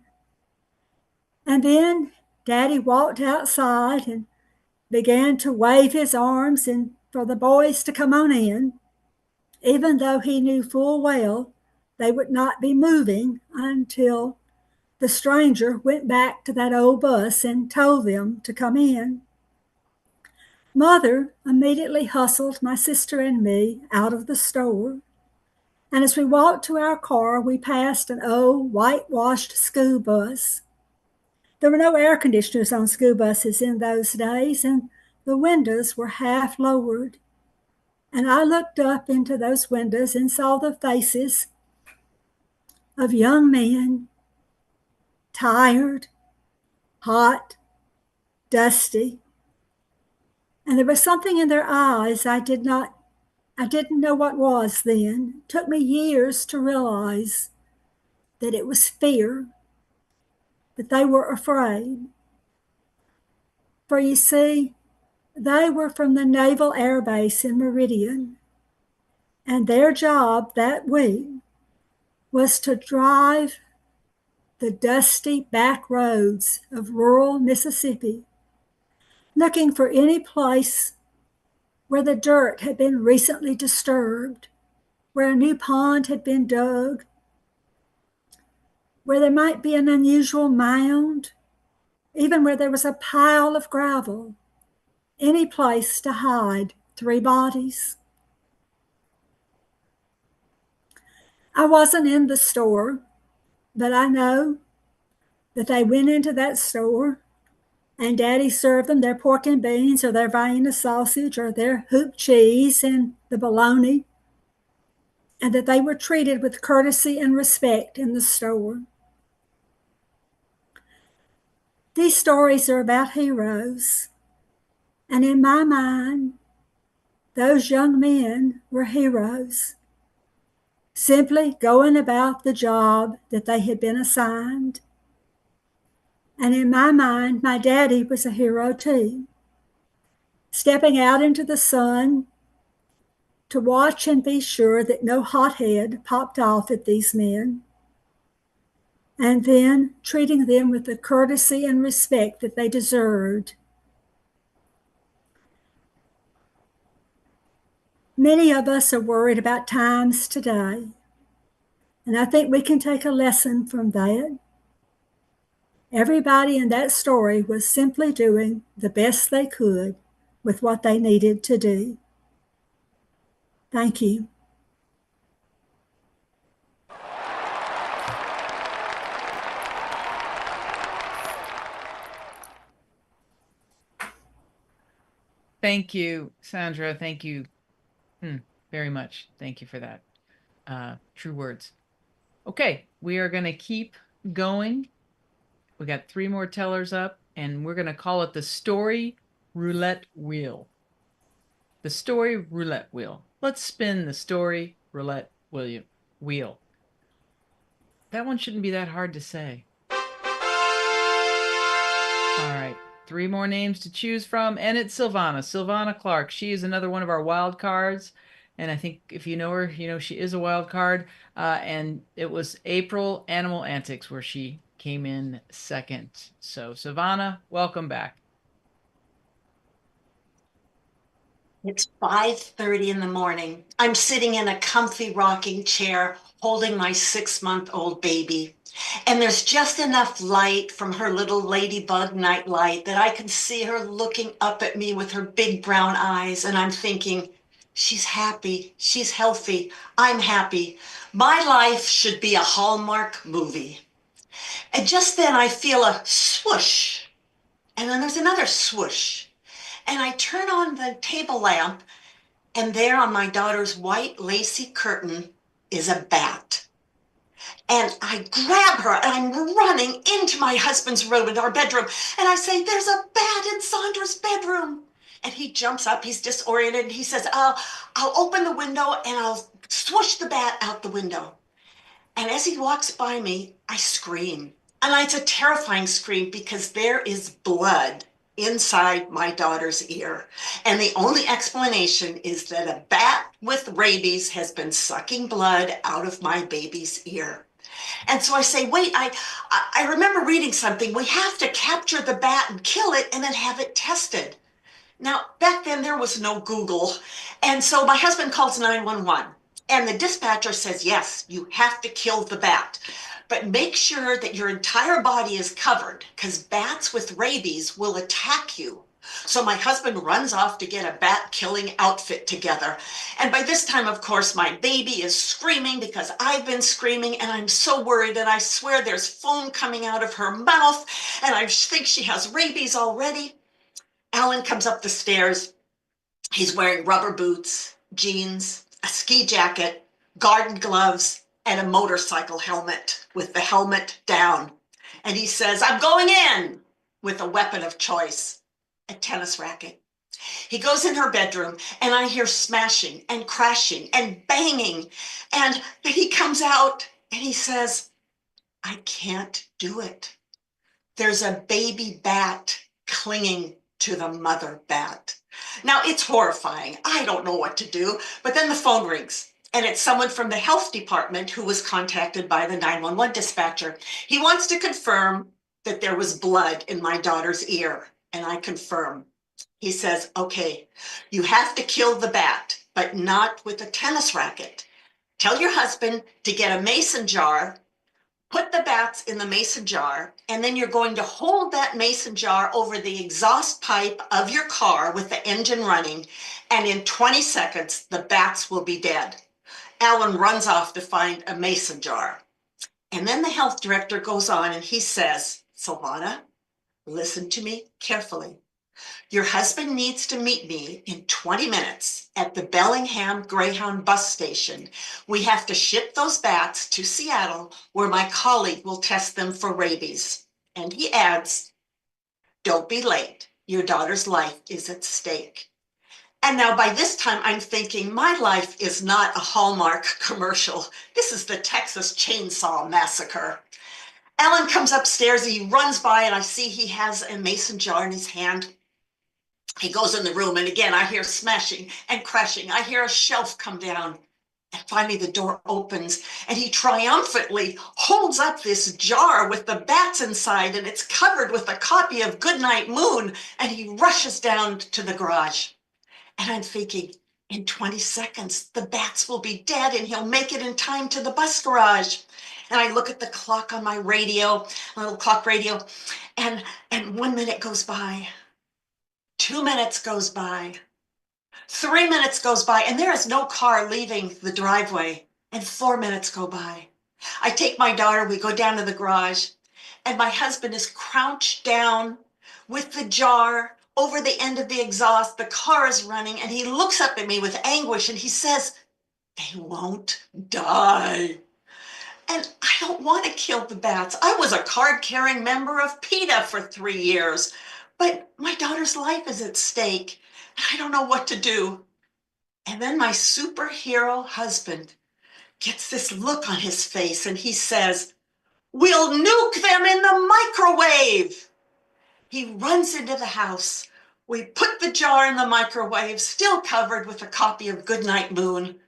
And then Daddy walked outside and began to wave his arms and for the boys to come on in, even though he knew full well they would not be moving until the stranger went back to that old bus and told them to come in. Mother immediately hustled my sister and me out of the store, and as we walked to our car, we passed an old whitewashed school bus. There were no air conditioners on school buses in those days, and the windows were half lowered. And I looked up into those windows and saw the faces of young men, tired, hot, dusty. And there was something in their eyes I didn't know what was then. It took me years to realize that it was fear, that they were afraid. For you see, they were from the Naval Air Base in Meridian, and their job that week was to drive the dusty back roads of rural Mississippi, looking for any place where the dirt had been recently disturbed, where a new pond had been dug, where there might be an unusual mound, even where there was a pile of gravel, any place to hide 3 bodies. I wasn't in the store, but I know that they went into that store and Daddy served them their pork and beans or their Vienna sausage or their hoop cheese and the bologna, and that they were treated with courtesy and respect in the store. These stories are about heroes, and in my mind, those young men were heroes, simply going about the job that they had been assigned. And in my mind, my daddy was a hero too, stepping out into the sun to watch and be sure that no hothead popped off at these men, and then treating them with the courtesy and respect that they deserved. Many of us are worried about times today, and I think we can take a lesson from that. Everybody in that story was simply doing the best they could with what they needed to do. Thank you. Thank you, Sandra. Thank you very much. Thank you for that. True words. Okay, we are going to keep going. We got 3 more tellers up, and we're going to call it the Story Roulette Wheel. The Story Roulette Wheel. Let's spin the Story Roulette wheel. That one shouldn't be that hard to say. All right, 3 more names to choose from, and it's Sylvana Clark. She is another one of our wild cards, and I think if you know her, you know she is a wild card. And it was April Animal Antics where she came in second. So Sylvana, welcome back. It's 5:30 in the morning. I'm sitting in a comfy rocking chair holding my 6-month-old baby. And there's just enough light from her little ladybug night light that I can see her looking up at me with her big brown eyes. And I'm thinking, she's happy, she's healthy, I'm happy. My life should be a Hallmark movie. And just then I feel a swoosh. And then there's another swoosh. And I turn on the table lamp, and there on my daughter's white lacy curtain is a bat. And I grab her and I'm running into my husband's room, in our bedroom. And I say, there's a bat in Sandra's bedroom. And he jumps up, he's disoriented, and he says, I'll open the window and I'll swoosh the bat out the window. And as he walks by me, I scream. And it's a terrifying scream because there is blood inside my daughter's ear. And the only explanation is that a bat with rabies has been sucking blood out of my baby's ear. And so I say, wait, I remember reading something. We have to capture the bat and kill it and then have it tested. Now, back then there was no Google. And so my husband calls 911 and the dispatcher says, yes, you have to kill the bat, but make sure that your entire body is covered because bats with rabies will attack you. So my husband runs off to get a bat killing outfit together. And by this time, of course, my baby is screaming because I've been screaming and I'm so worried and I swear there's foam coming out of her mouth and I think she has rabies already. Alan comes up the stairs. He's wearing rubber boots, jeans, a ski jacket, garden gloves, and a motorcycle helmet with the helmet down. And he says, I'm going in with a weapon of choice. A tennis racket. He goes in her bedroom and I hear smashing and crashing and banging. And then he comes out and he says, I can't do it. There's a baby bat clinging to the mother bat. Now it's horrifying. I don't know what to do. But then the phone rings and it's someone from the health department who was contacted by the 911 dispatcher. He wants to confirm that there was blood in my daughter's ear. And I confirm. He says, okay, you have to kill the bat, but not with a tennis racket. Tell your husband to get a mason jar, put the bats in the mason jar, and then you're going to hold that mason jar over the exhaust pipe of your car with the engine running, and in 20 seconds, the bats will be dead. Alan runs off to find a mason jar. And then the health director goes on and he says, Silvana, listen to me carefully. Your husband needs to meet me in 20 minutes at the Bellingham Greyhound bus station. We have to ship those bats to Seattle where my colleague will test them for rabies. And he adds, don't be late. Your daughter's life is at stake. And now by this time I'm thinking my life is not a Hallmark commercial. This is the Texas Chainsaw Massacre. Alan comes upstairs, he runs by and I see he has a mason jar in his hand. He goes in the room and again, I hear smashing and crashing. I hear a shelf come down and finally the door opens and he triumphantly holds up this jar with the bats inside and it's covered with a copy of Goodnight Moon and he rushes down to the garage. And I'm thinking, in 20 seconds, the bats will be dead and he'll make it in time to the bus garage. And I look at the clock on my radio, a little clock radio, and 1 minute goes by, 2 minutes goes by, 3 minutes goes by, and there is no car leaving the driveway, and 4 minutes go by. I take my daughter, we go down to the garage, and my husband is crouched down with the jar over the end of the exhaust. The car is running, and he looks up at me with anguish, and he says, they won't die. And I don't want to kill the bats. I was a card-carrying member of PETA for 3 years, but my daughter's life is at stake. And I don't know what to do. And then my superhero husband gets this look on his face and he says, we'll nuke them in the microwave. He runs into the house. We put the jar in the microwave, still covered with a copy of Goodnight Moon,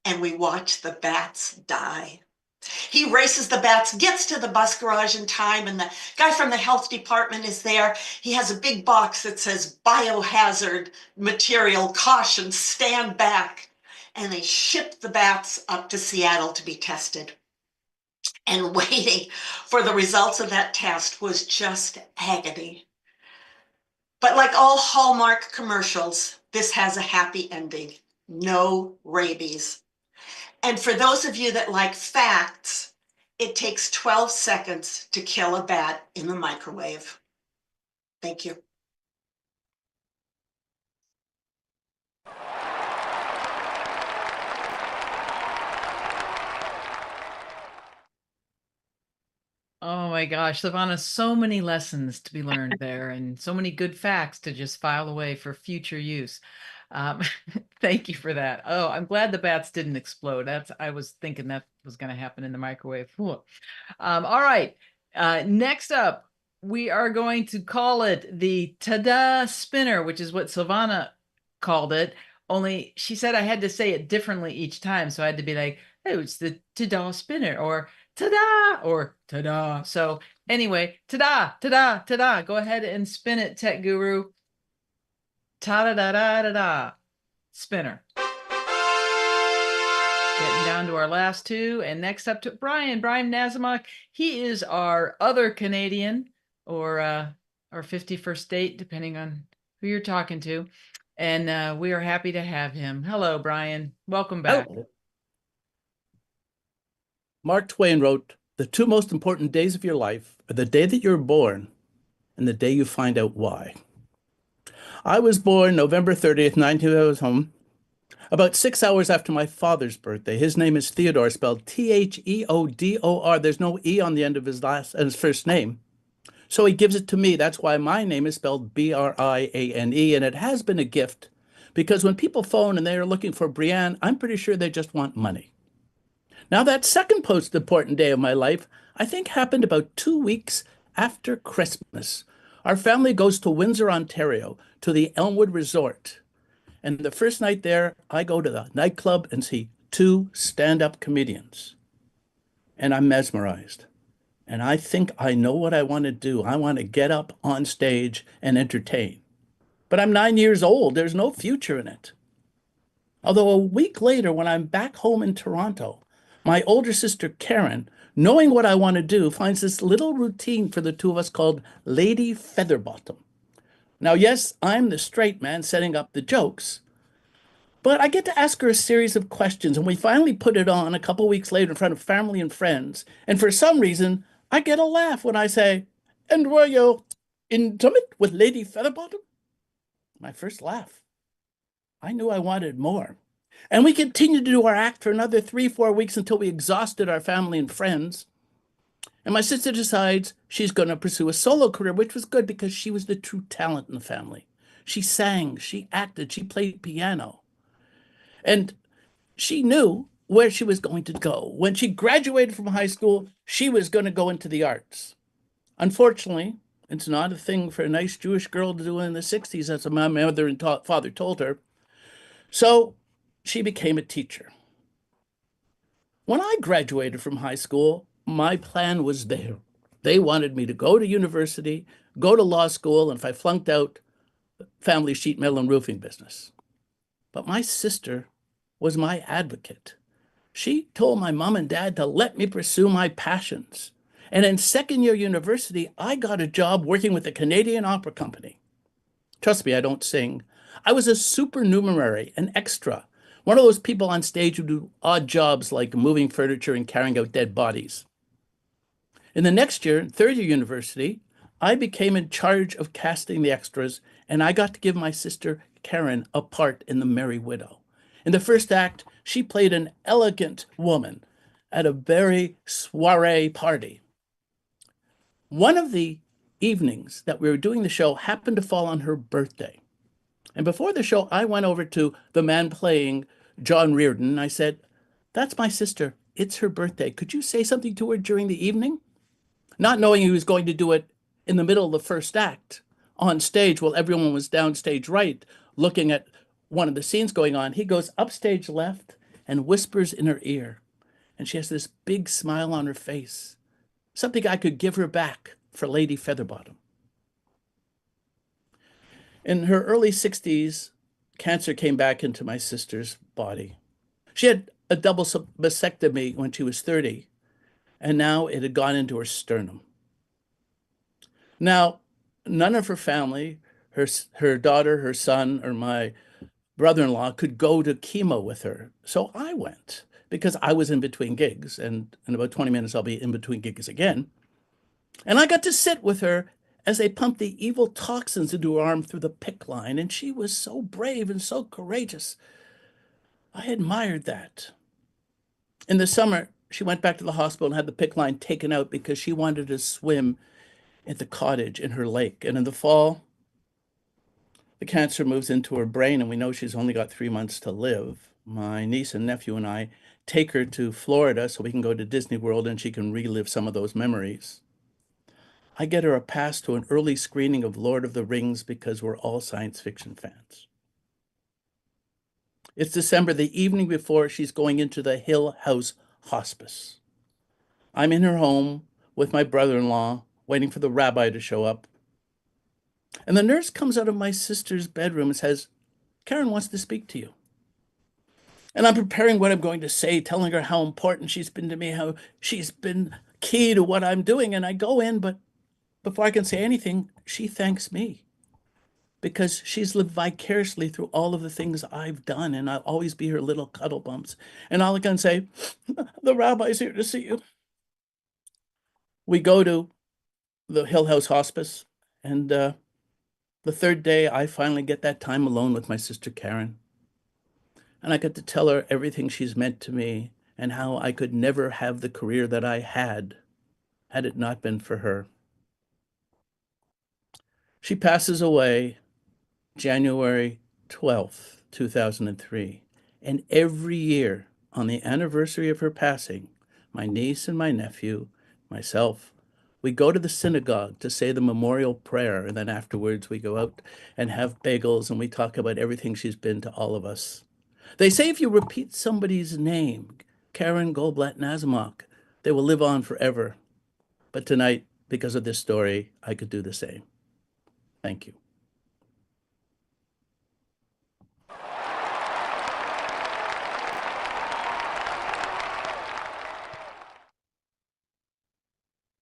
and we watch the bats die. He races the bats, gets to the bus garage in time, and the guy from the health department is there. He has a big box that says biohazard material, caution, stand back. And they ship the bats up to Seattle to be tested. And waiting for the results of that test was just agony. But like all Hallmark commercials, this has a happy ending. No rabies. And for those of you that like facts, it takes 12 seconds to kill a bat in the microwave. Thank you. Oh my gosh, Savannah, so many lessons to be learned there and so many good facts to just file away for future use. Um, thank you for that. Oh, I'm glad the bats didn't explode. I was thinking that was going to happen in the microwave. All right. Next up, we are going to call it the ta-da spinner, which is what Savannah called it. Only she said I had to say it differently each time. So I had to be like, oh, it's the ta-da spinner, or ta-da, or ta-da. So anyway, ta-da, ta-da, ta-da. Go ahead and spin it, Tech Guru. Ta-da-da-da-da-da. Spinner. Getting down to our last two. And next up to Briane Nasimok. He is our other Canadian, or our 51st state, depending on who you're talking to. And we are happy to have him. Hello, Briane. Welcome back. Hello. Mark Twain wrote, "The two most important days of your life are the day that you're born and the day you find out why." I was born November 30th, 1900. I was home about 6 hours after my father's birthday. His name is Theodore, spelled Theodor. There's no E on the end of his first name. So he gives it to me. That's why my name is spelled Briane, and it has been a gift because when people phone and they are looking for Briane, I'm pretty sure they just want money. Now, that second most important day of my life, I think, happened about 2 weeks after Christmas. Our family goes to Windsor, Ontario, to the Elmwood Resort. And the first night there, I go to the nightclub and see two stand-up comedians. And I'm mesmerized. And I think I know what I want to do. I want to get up on stage and entertain. But I'm 9 years old. There's no future in it. Although a week later, when I'm back home in Toronto, my older sister, Karen, knowing what I want to do, finds this little routine for the two of us called Lady Featherbottom. Now, yes, I'm the straight man setting up the jokes, but I get to ask her a series of questions, and we finally put it on a couple weeks later in front of family and friends. And for some reason, I get a laugh when I say, "And were you intimate with Lady Featherbottom?" My first laugh. I knew I wanted more. And we continued to do our act for another 3-4 weeks until we exhausted our family and friends. And my sister decides she's going to pursue a solo career, which was good because she was the true talent in the family. She sang, she acted, she played piano. And she knew where she was going to go. When she graduated from high school, she was going to go into the arts. Unfortunately, it's not a thing for a nice Jewish girl to do in the 60s, as my mother and father told her. So she became a teacher. When I graduated from high school, my plan was there. They wanted me to go to university, go to law school, and if I flunked out, family sheet metal and roofing business. But my sister was my advocate. She told my mom and dad to let me pursue my passions. And in second-year university, I got a job working with the Canadian Opera Company. Trust me, I don't sing. I was a supernumerary, an extra, one of those people on stage who do odd jobs like moving furniture and carrying out dead bodies. In the next year, third-year university, I became in charge of casting the extras, and I got to give my sister Karen a part in The Merry Widow. In the first act, she played an elegant woman at a very soiree party. One of the evenings that we were doing the show happened to fall on her birthday. And before the show, I went over to the man playing John Reardon, and I said, "That's my sister. It's her birthday. Could you say something to her during the evening?" Not knowing he was going to do it in the middle of the first act on stage while everyone was downstage right, looking at one of the scenes going on. He goes upstage left and whispers in her ear. And she has this big smile on her face, something I could give her back for Lady Featherbottom. In her early 60s, cancer came back into my sister's body. She had a double mastectomy when she was 30, and now it had gone into her sternum. Now, none of her family, her daughter, her son, or my brother-in-law could go to chemo with her. So I went because I was in between gigs, and in about 20 minutes, I'll be in between gigs again. And I got to sit with her as they pumped the evil toxins into her arm through the PICC line, and she was so brave and so courageous. I admired that. In the summer, she went back to the hospital and had the PICC line taken out because she wanted to swim at the cottage in her lake. And in the fall, the cancer moves into her brain, and we know she's only got 3 months to live. My niece and nephew and I take her to Florida so we can go to Disney World and she can relive some of those memories. I get her a pass to an early screening of Lord of the Rings because we're all science fiction fans. It's December, the evening before she's going into the Hill House Hospice. I'm in her home with my brother-in-law, waiting for the rabbi to show up. And the nurse comes out of my sister's bedroom and says, "Karen wants to speak to you." And I'm preparing what I'm going to say, telling her how important she's been to me, how she's been key to what I'm doing. And I go in, but before I can say anything, she thanks me because she's lived vicariously through all of the things I've done, and I'll always be her little cuddle bumps. And all I can say, "The rabbi's here to see you." We go to the Hill House Hospice, and the third day, I finally get that time alone with my sister Karen. And I get to tell her everything she's meant to me and how I could never have the career that I had it not been for her. She passes away January 12th, 2003. And every year on the anniversary of her passing, my niece and my nephew, myself, we go to the synagogue to say the memorial prayer. And then afterwards we go out and have bagels and we talk about everything she's been to all of us. They say if you repeat somebody's name, Karen Goldblatt Nasimok, they will live on forever. But tonight, because of this story, I could do the same. Thank you.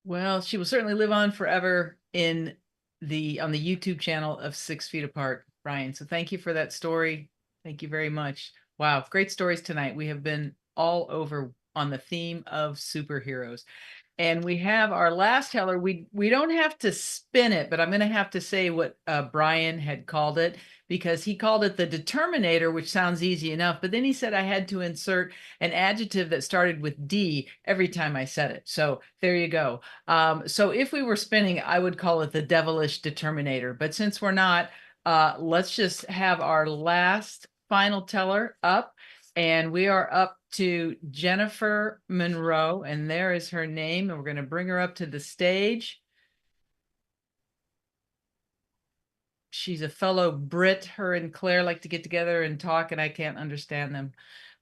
Well, she will certainly live on forever on the YouTube channel of 6 Feet Apart, Brian. So thank you for that story. Thank you very much. Wow, great stories tonight. We have been all over on the theme of superheroes. And we have our last teller. We don't have to spin it, but I'm going to have to say what Brian had called it, because he called it the determinator, which sounds easy enough. But then he said I had to insert an adjective that started with D every time I said it. So there you go. So if we were spinning, I would call it the devilish determinator. But since we're not, let's just have our last final teller up. And we are up to Jennifer Monroe, and there is her name. And we're going to bring her up to the stage. She's a fellow Brit. Her and Claire like to get together and talk, and I can't understand them.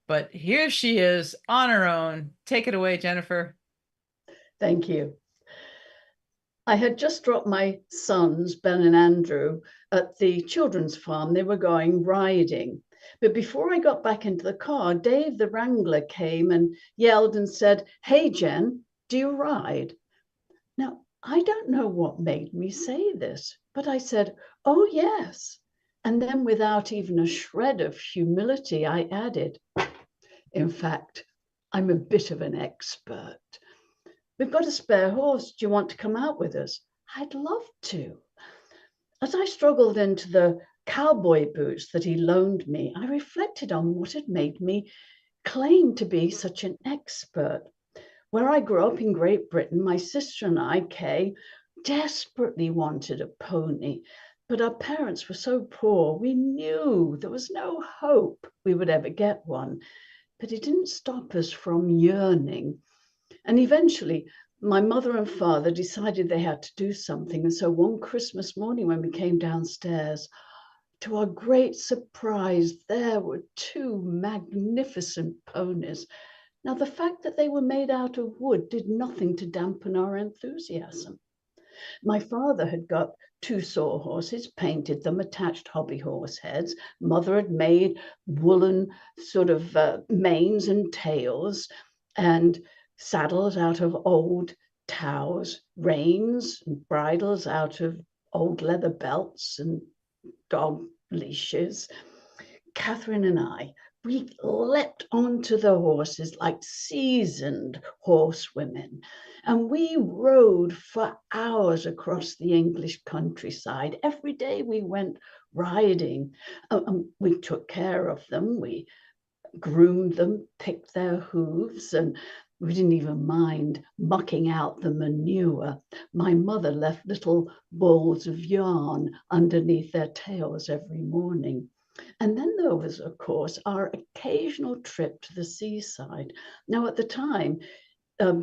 But here she is on her own. Take it away, Jennifer. Thank you. I had just dropped my sons, Ben and Andrew, at the children's farm. They were going riding. But before I got back into the car, Dave, the wrangler, came and yelled and said, "Hey, Jen, do you ride?" Now, I don't know what made me say this, but I said, "Oh, yes." And then without even a shred of humility, I added, "In fact, I'm a bit of an expert. We've got a spare horse. Do you want to come out with us?" "I'd love to." As I struggled into the cowboy boots that he loaned me, I reflected on what had made me claim to be such an expert. Where I grew up in Great Britain, my sister and I, Kay, desperately wanted a pony, but our parents were so poor, we knew there was no hope we would ever get one. But it didn't stop us from yearning. And eventually, my mother and father decided they had to do something. And so one Christmas morning when we came downstairs, to our great surprise, there were 2 magnificent ponies. Now, the fact that they were made out of wood did nothing to dampen our enthusiasm. My father had got 2 sawhorses, painted them, attached hobby horse heads. Mother had made woolen sort of manes and tails and saddles out of old towels, reins and bridles out of old leather belts and dog leashes. Catherine and I, we leapt onto the horses like seasoned horsewomen, and we rode for hours across the English countryside. Every day we went riding. We took care of them. We groomed them, picked their hooves, and We didn't even mind mucking out the manure. My mother left little balls of yarn underneath their tails every morning. And then there was, of course, our occasional trip to the seaside. Now, at the time,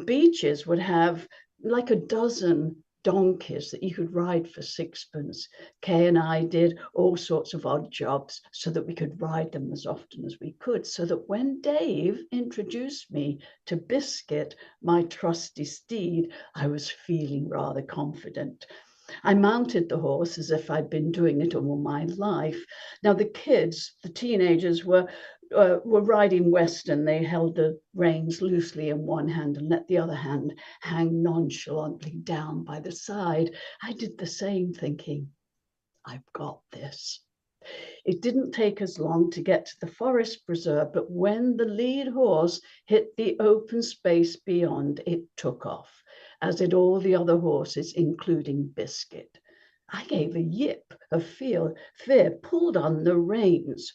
beaches would have like a dozen donkeys that you could ride for sixpence. Kay and I did all sorts of odd jobs so that we could ride them as often as we could, so that when Dave introduced me to Biscuit, my trusty steed, I was feeling rather confident. I mounted the horse as if I'd been doing it all my life. Now the kids, the teenagers, were riding Western. They held the reins loosely in one hand and let the other hand hang nonchalantly down by the side. I did the same, thinking, I've got this. It didn't take us long to get to the forest preserve, but when the lead horse hit the open space beyond, it took off, as did all the other horses, including Biscuit. I gave a yip of fear, pulled on the reins.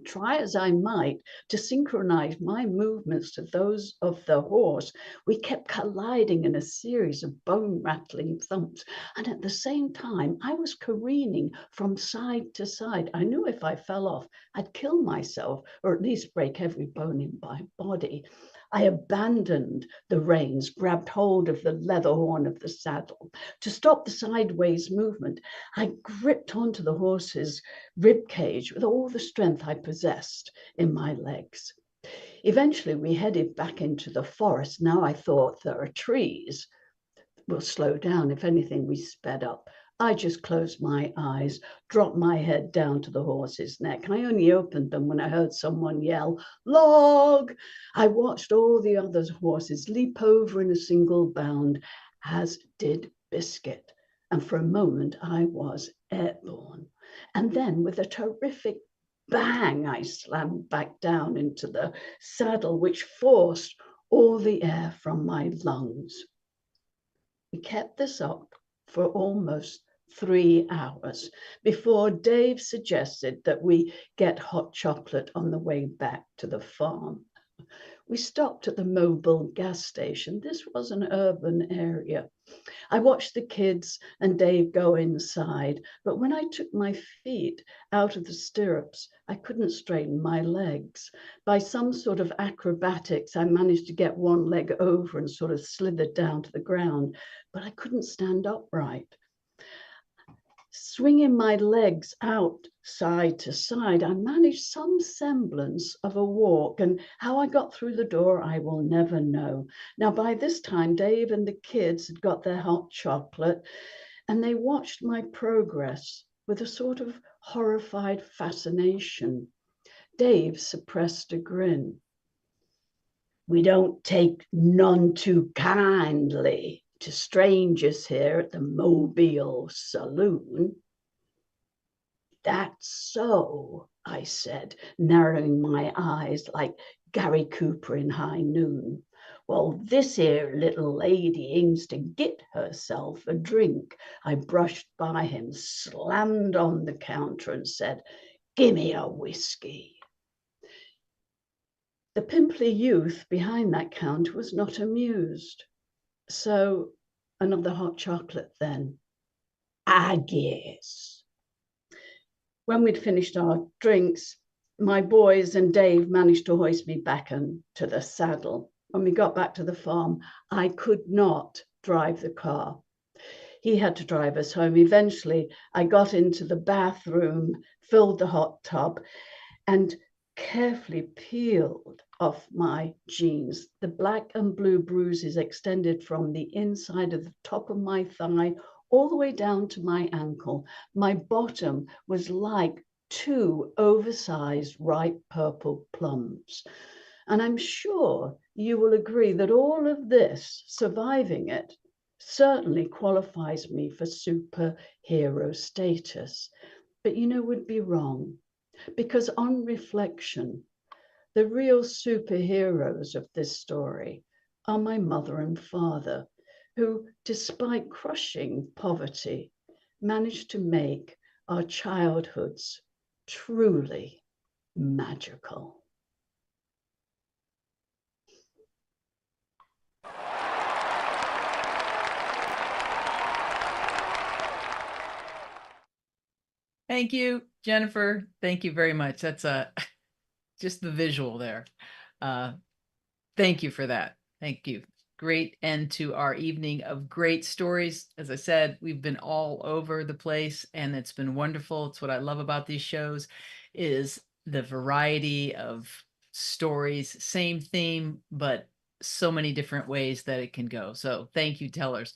Try as I might to synchronize my movements to those of the horse, we kept colliding in a series of bone-rattling thumps, and at the same time, I was careening from side to side. I knew if I fell off, I'd kill myself, or at least break every bone in my body. I abandoned the reins, grabbed hold of the leather horn of the saddle. To stop the sideways movement, I gripped onto the horse's rib cage with all the strength I possessed in my legs. Eventually, we headed back into the forest. Now I thought, there are trees. We'll slow down. If anything, we sped up. I just closed my eyes, dropped my head down to the horse's neck. I only opened them when I heard someone yell, "Log!" I watched all the other horses leap over in a single bound, as did Biscuit. And for a moment, I was airborne. And then with a terrific bang, I slammed back down into the saddle, which forced all the air from my lungs. We kept this up for almost 3 hours before Dave suggested that we get hot chocolate on the way back to the farm. We stopped at the mobile gas station. This was an urban area. I watched the kids and Dave go inside, but when I took my feet out of the stirrups, I couldn't straighten my legs. By some sort of acrobatics, I managed to get one leg over and sort of slithered down to the ground, but I couldn't stand upright. Swinging my legs out side to side, I managed some semblance of a walk, and how I got through the door, I will never know. Now, by this time, Dave and the kids had got their hot chocolate, and they watched my progress with a sort of horrified fascination. Dave suppressed a grin. "We don't take none too kindly to strangers here at the Mobile Saloon." "That's so," I said, narrowing my eyes like Gary Cooper in High Noon. "Well, this here little lady aims to get herself a drink." I brushed by him, slammed on the counter and said, "Gimme a whiskey." The pimply youth behind that counter was not amused. "So, another hot chocolate then?" "I guess." When we'd finished our drinks, my boys and Dave managed to hoist me back into the saddle. When we got back to the farm, I could not drive the car. He had to drive us home. Eventually, I got into the bathroom, filled the hot tub, and carefully peeled off my jeans. The black and blue bruises extended from the inside of the top of my thigh all the way down to my ankle. My bottom was like 2 oversized ripe purple plums. And I'm sure you will agree that all of this, surviving it, certainly qualifies me for superhero status. But would be wrong, because on reflection, the real superheroes of this story are my mother and father, who, despite crushing poverty, managed to make our childhoods truly magical. Thank you, Jennifer. Thank you very much. That's just the visual there. Thank you for that. Thank you. Great end to our evening of great stories. As I said, we've been all over the place and it's been wonderful. It's what I love about these shows is the variety of stories, same theme, but so many different ways that it can go. So thank you, tellers.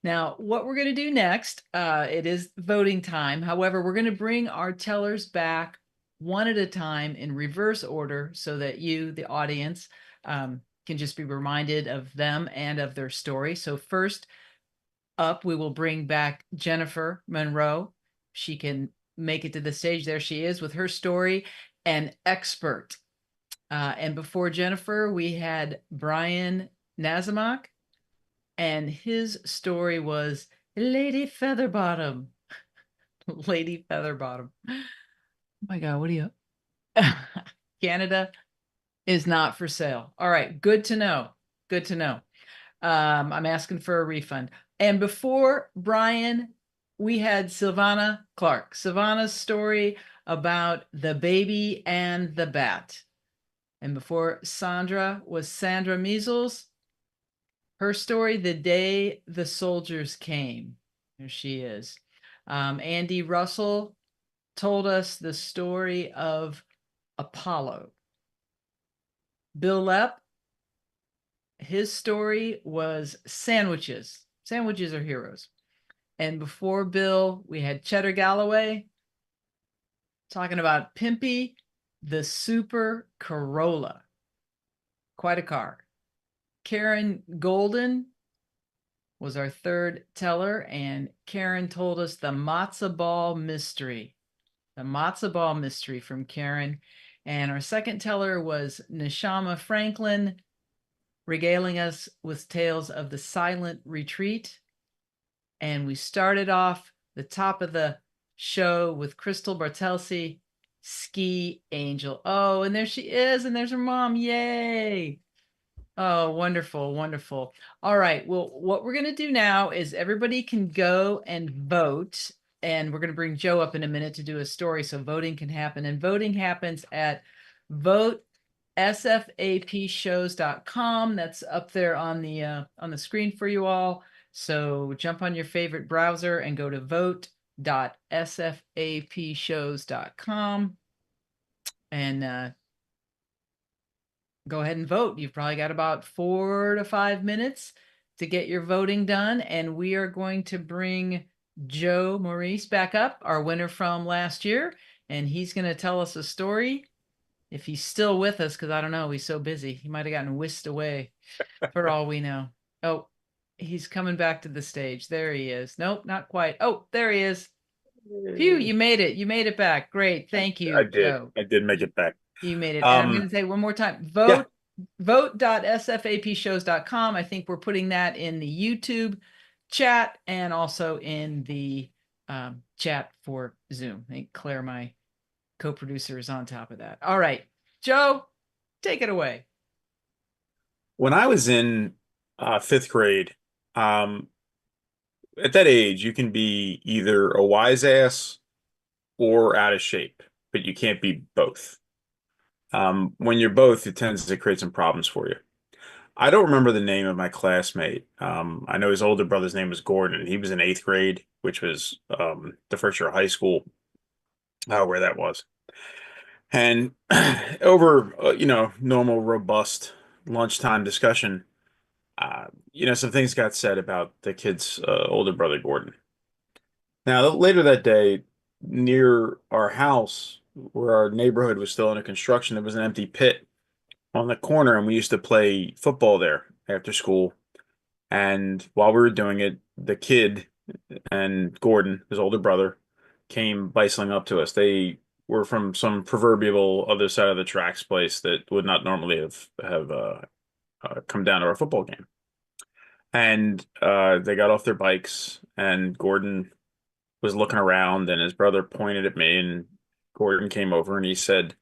Now, what we're going to do next, it is voting time. However, we're going to bring our tellers back one at a time in reverse order so that you, the audience, can just be reminded of them and of their story. So first up, we will bring back Jennifer Monroe. She can make it to the stage. There she is with her story, An Expert. And before Jennifer, we had Briane Nasimok, and his story was Lady Featherbottom. Lady Featherbottom. Oh my God, what are you? Canada is not for sale. All right, good to know. Good to know. I'm asking for a refund. And before Briane, we had Silvana Clark. Silvana's story about the baby and the bat. And before Sandra was Sandra Measles. Her story, The Day the Soldiers Came. There she is. Andy Russell told us the story of Apollo. Bill Lepp, his story was Sandwiches. Sandwiches are heroes. And before Bill, we had Cheddar Galloway talking about Pimpy, the Super Corolla. Quite a car. Karen Golden was our third teller, and Karen told us the matzo ball mystery. The matzo ball mystery from Karen. And our second teller was Neshama Franklin, regaling us with tales of the silent retreat. And we started off the top of the show with Christel Bartelse, Ski Angel. Oh, and there she is, and there's her mom. Yay. Oh, wonderful, wonderful. All right. Well, what we're going to do now is everybody can go and vote. And we're going to bring Joe up in a minute to do a story so voting can happen. And voting happens at votesfapshows.com. That's up there on the screen for you all. So jump on your favorite browser and go to vote.sfapshows.com and go ahead and vote. You've probably got about 4 to 5 minutes to get your voting done. And we are going to bring Joe Morice back up, our winner from last year. And he's going to tell us a story. If he's still with us, because I don't know, he's so busy. He might have gotten whisked away for all we know. Oh, he's coming back to the stage. There he is. Nope, not quite. Oh, there he is. Phew, you made it. You made it back. Great. Thank you, I did. Joe. I did make it back. You made it. And I'm going to say one more time, vote.sfapshows.com. I think we're putting that in the YouTube chat and also in the chat for Zoom. I think Claire, my co-producer, is on top of that. All right, Joe, take it away. When I was in 5th grade, at that age, you can be either a wise ass or out of shape, but you can't be both. When you're both, it tends to create some problems for you. I don't remember the name of my classmate. I know his older brother's name was Gordon. He was in 8th grade, which was the first year of high school, where that was. And over, normal, robust lunchtime discussion, some things got said about the kid's older brother, Gordon. Now, later that day, near our house, where our neighborhood was still under construction, there was an empty pit on the corner, and we used to play football there after school. And while we were doing it, the kid and Gordon, his older brother, came bicycling up to us. They were from some proverbial other side of the tracks place that would not normally have come down to our football game. And they got off their bikes, and Gordon was looking around, and his brother pointed at me, and Gordon came over and he said,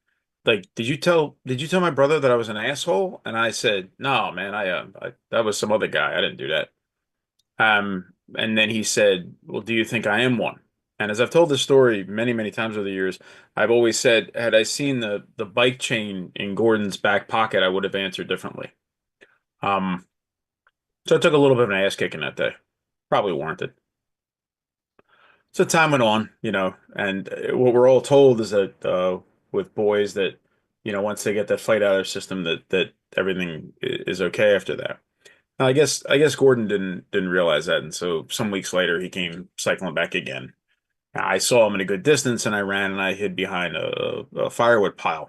like, did you tell my brother that I was an asshole? And I said, no, man, I that was some other guy. I didn't do that. And then he said, well, do you think I am one? And as I've told this story many, many times over the years, I've always said, had I seen the bike chain in Gordon's back pocket, I would have answered differently. So I took a little bit of an ass kicking that day, probably warranted. So time went on, and what we're all told is that with boys that, once they get that fight out of their system, that everything is okay after that. Now, I guess Gordon didn't realize that, and so some weeks later he came cycling back again. I saw him at a good distance, and I ran and I hid behind a firewood pile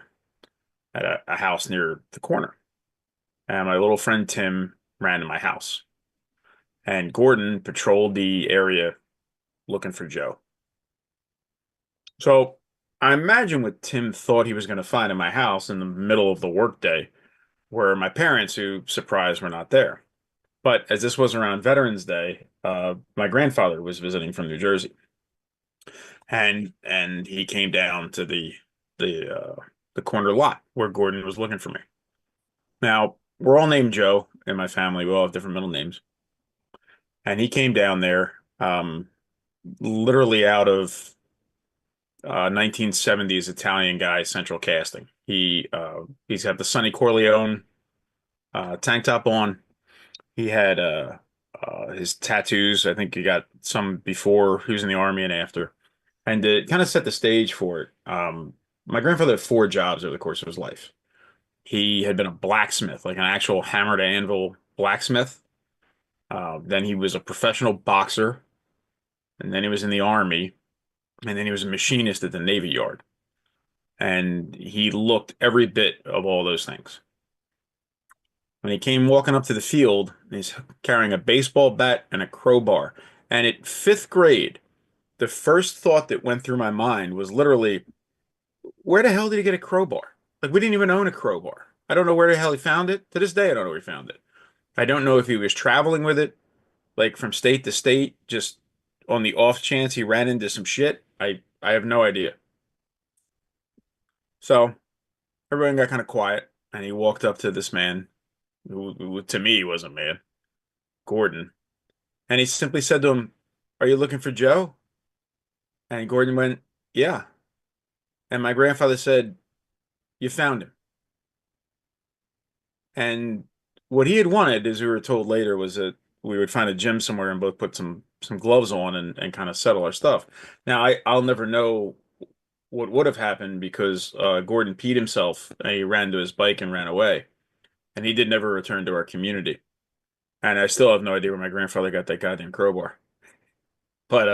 at a house near the corner. And my little friend Tim ran to my house, and Gordon patrolled the area looking for Joe. So I imagine what Tim thought he was going to find in my house in the middle of the workday were my parents, who, surprised, were not there. But as this was around Veterans Day, my grandfather was visiting from New Jersey, and he came down to the corner lot where Gordon was looking for me. Now, we're all named Joe in my family. We all have different middle names. And he came down there, literally out of 1970s Italian guy Central Casting. He's got the Sonny Corleone tank top on. He had his tattoos. I think he got some before he was in the Army and after. And to kind of set the stage for it, my grandfather had 4 jobs over the course of his life. He had been a blacksmith, like an actual hammer to anvil blacksmith. Then he was a professional boxer. And then he was in the Army. And then he was a machinist at the Navy Yard. And he looked every bit of all those things. When he came walking up to the field, he's carrying a baseball bat and a crowbar. And at 5th grade, the first thought that went through my mind was literally, where the hell did he get a crowbar? Like, we didn't even own a crowbar. I don't know where the hell he found it. To this day, I don't know where he found it. I don't know if he was traveling with it, like from state to state, just on the off chance he ran into some shit. I have no idea. So everyone got kind of quiet, and he walked up to this man, who to me was a man, Gordon. And he simply said to him, "Are you looking for Joe?" And Gordon went, "Yeah." And my grandfather said, "You found him." And what he had wanted, as we were told later, was that we would find a gym somewhere and both put some gloves on and kind of settle our stuff. Now, I'll never know what would have happened because Gordon peed himself and he ran to his bike and ran away. And he did never return to our community. And I still have no idea where my grandfather got that goddamn crowbar. But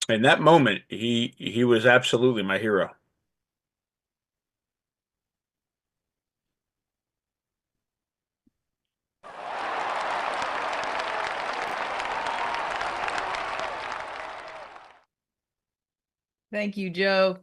in that moment, he was absolutely my hero. Thank you, Joe.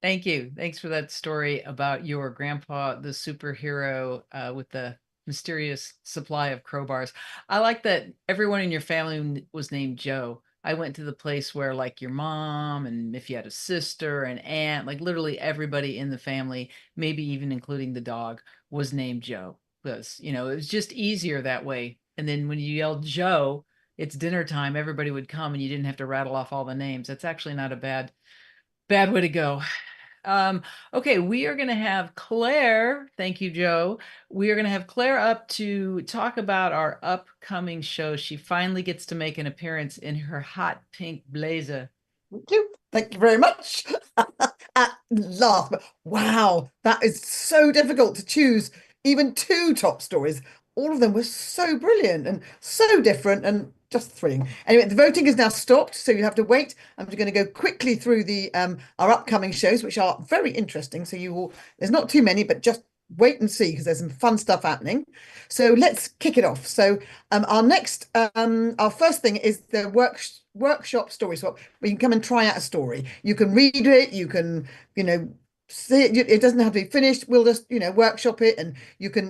Thank you. Thanks for that story about your grandpa, the superhero with the mysterious supply of crowbars. I like that everyone in your family was named Joe. I went to the place where, like, your mom, and if you had a sister, an aunt, like literally everybody in the family, maybe even including the dog, was named Joe. Because, it was just easier that way. And then when you yelled Joe, it's dinner time, everybody would come and you didn't have to rattle off all the names. That's actually not a bad way to go. Okay, we are going to have Claire. Thank you, Joe. We are going to have Claire up to talk about our upcoming show. She finally gets to make an appearance in her hot pink blazer. Thank you. Thank you very much. At last. Wow, that is so difficult to choose even 2 top stories. All of them were so brilliant and so different and just thrilling. Anyway, the voting is now stopped, so you have to wait. I'm just going to go quickly through the our upcoming shows, which are very interesting. So there's not too many, but just wait and see, because there's some fun stuff happening. So let's kick it off. So our first thing is the workshop story swap, where you can come and try out a story. You can read it, you can, see it. It doesn't have to be finished. We'll just, workshop it, and you can,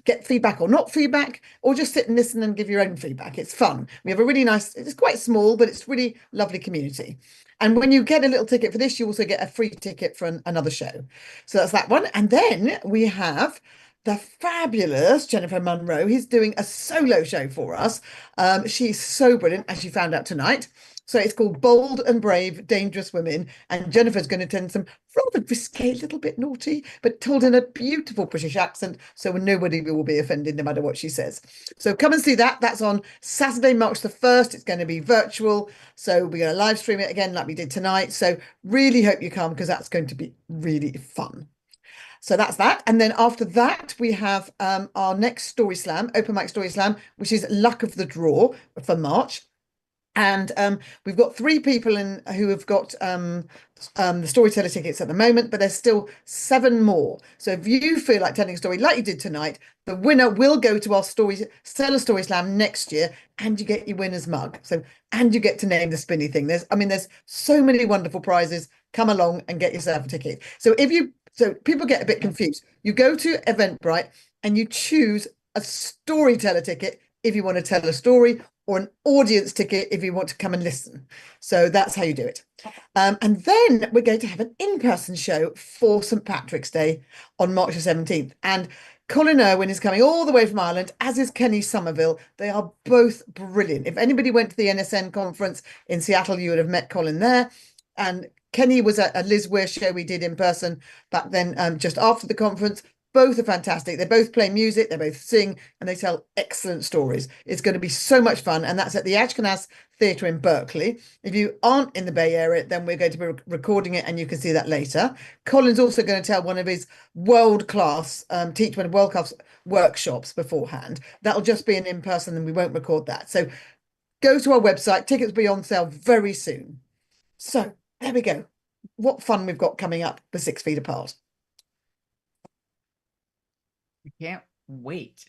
get feedback or not feedback, or just sit and listen and give your own feedback. It's fun. We have a really nice, it's quite small, but it's really lovely community. And when you get a little ticket for this, you also get a free ticket for another show. So that's that one. And then we have the fabulous Jennifer Munro. He's doing a solo show for us. She's so brilliant, as you found out tonight. So it's called Bold and Brave, Dangerous Women. And Jennifer's going to tell some rather risque, a little bit naughty, but told in a beautiful British accent. So nobody will be offended no matter what she says. So come and see that. That's on Saturday, March the 1st. It's going to be virtual. So we're going to live stream it again like we did tonight. So really hope you come because that's going to be really fun. So that's that. And then after that, we have our next Story Slam, Open Mic Story Slam, which is Luck of the Draw for March. And we've got 3 people in who have got the storyteller tickets at the moment, but there's still 7 more. So if you feel like telling a story like you did tonight, the winner will go to our Stellar StorySlam next year, and you get your winner's mug. So, and you get to name the spinny thing. There's so many wonderful prizes. Come along and get yourself a ticket. So people get a bit confused. You go to Eventbrite and you choose a storyteller ticket if you want to tell a story, or an audience ticket if you want to come and listen. So that's how you do it. And then we're going to have an in-person show for St. Patrick's Day on March the 17th. And Colin Irwin is coming all the way from Ireland, as is Kenny Somerville. They are both brilliant. If anybody went to the NSN conference in Seattle, you would have met Colin there. And Kenny was at a Liz Weir show we did in person back then, just after the conference. Both are fantastic. They both play music, they both sing, and they tell excellent stories. It's going to be so much fun, and that's at the Ashkenaz Theatre in Berkeley. If you aren't in the Bay Area, then we're going to be recording it, and you can see that later. Colin's also going to tell one of his world-class, teach one of world-class workshops beforehand. That'll just be an in-person, and we won't record that. So go to our website. Tickets will be on sale very soon. So there we go. What fun we've got coming up for 6 Feet Apart. I can't wait.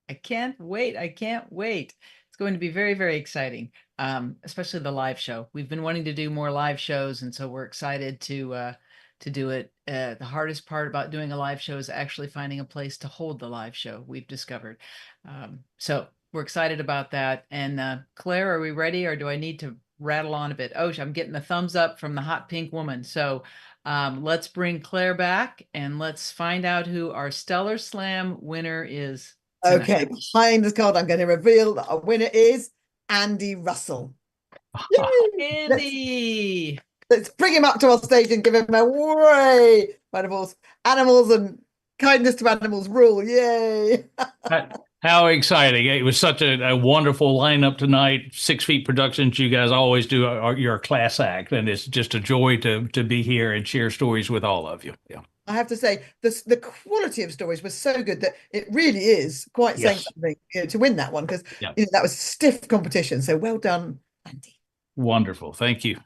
I can't wait. It's going to be very, very exciting, especially the live show. We've been wanting to do more live shows, and so we're excited to do it. The hardest part about doing a live show is actually finding a place to hold the live show, we've discovered. So we're excited about that. And Claire, are we ready, or do I need to rattle on a bit? Oh, I'm getting the thumbs up from the hot pink woman. So let's bring Claire back and let's find out who our Stellar Slam winner is tonight. Okay, behind this card, I'm going to reveal that our winner is Andy Russell. Andy! Let's bring him up to our stage and give him a way. Animals and kindness to animals rule. Yay! How exciting. It was such a wonderful lineup tonight. 6 Feet Productions, you guys always do your class act, and it's just a joy to be here and share stories with all of you. Yeah. I have to say, the quality of stories was so good that it really is quite saying something, to win that one, because that was stiff competition. So well done, Andy. Wonderful. Thank you.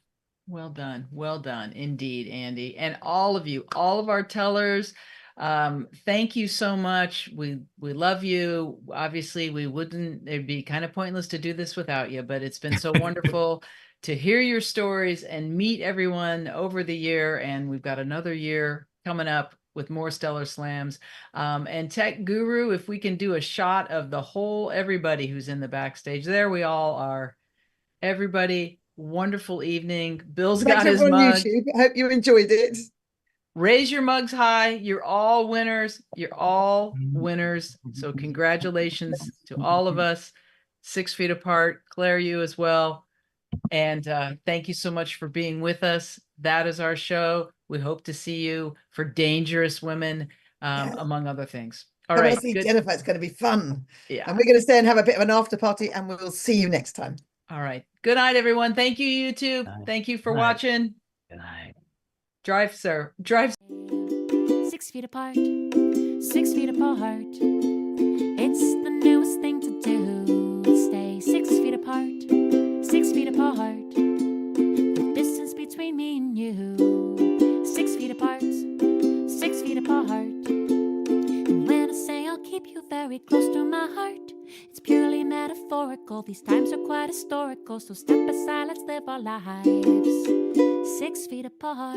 Well done. Well done indeed, Andy. And all of you, all of our tellers, thank you so much. We love you. Obviously, it'd be kind of pointless to do this without you, but it's been so wonderful to hear your stories and meet everyone over the year. And we've got another year coming up with more Stellar Slams. And Tech Guru, if we can do a shot of everybody who's in the backstage. There we all are. Everybody, wonderful evening. Bill's got his mug. YouTube. I hope you enjoyed it. Raise your mugs high. You're all winners. You're all winners. So congratulations to all of us. 6 Feet Apart. Claire, you as well. And thank you so much for being with us. That is our show. We hope to see you for Dangerous Women, among other things. All right. Come and see Jennifer. It's going to be fun. Yeah. And we're going to stay and have a bit of an after party, and we'll see you next time. All right. Good night, everyone. Thank you, YouTube. Thank you for watching. Good night. Drive, sir. Drive. 6 feet apart, 6 feet apart. It's the newest thing to do. Stay 6 feet apart, 6 feet apart. The distance between me and you. 6 feet apart, 6 feet apart. And when I say I'll keep you very close to my heart, it's purely metaphorical. These times are quite historical. So step aside, let's live our lives 6 feet apart.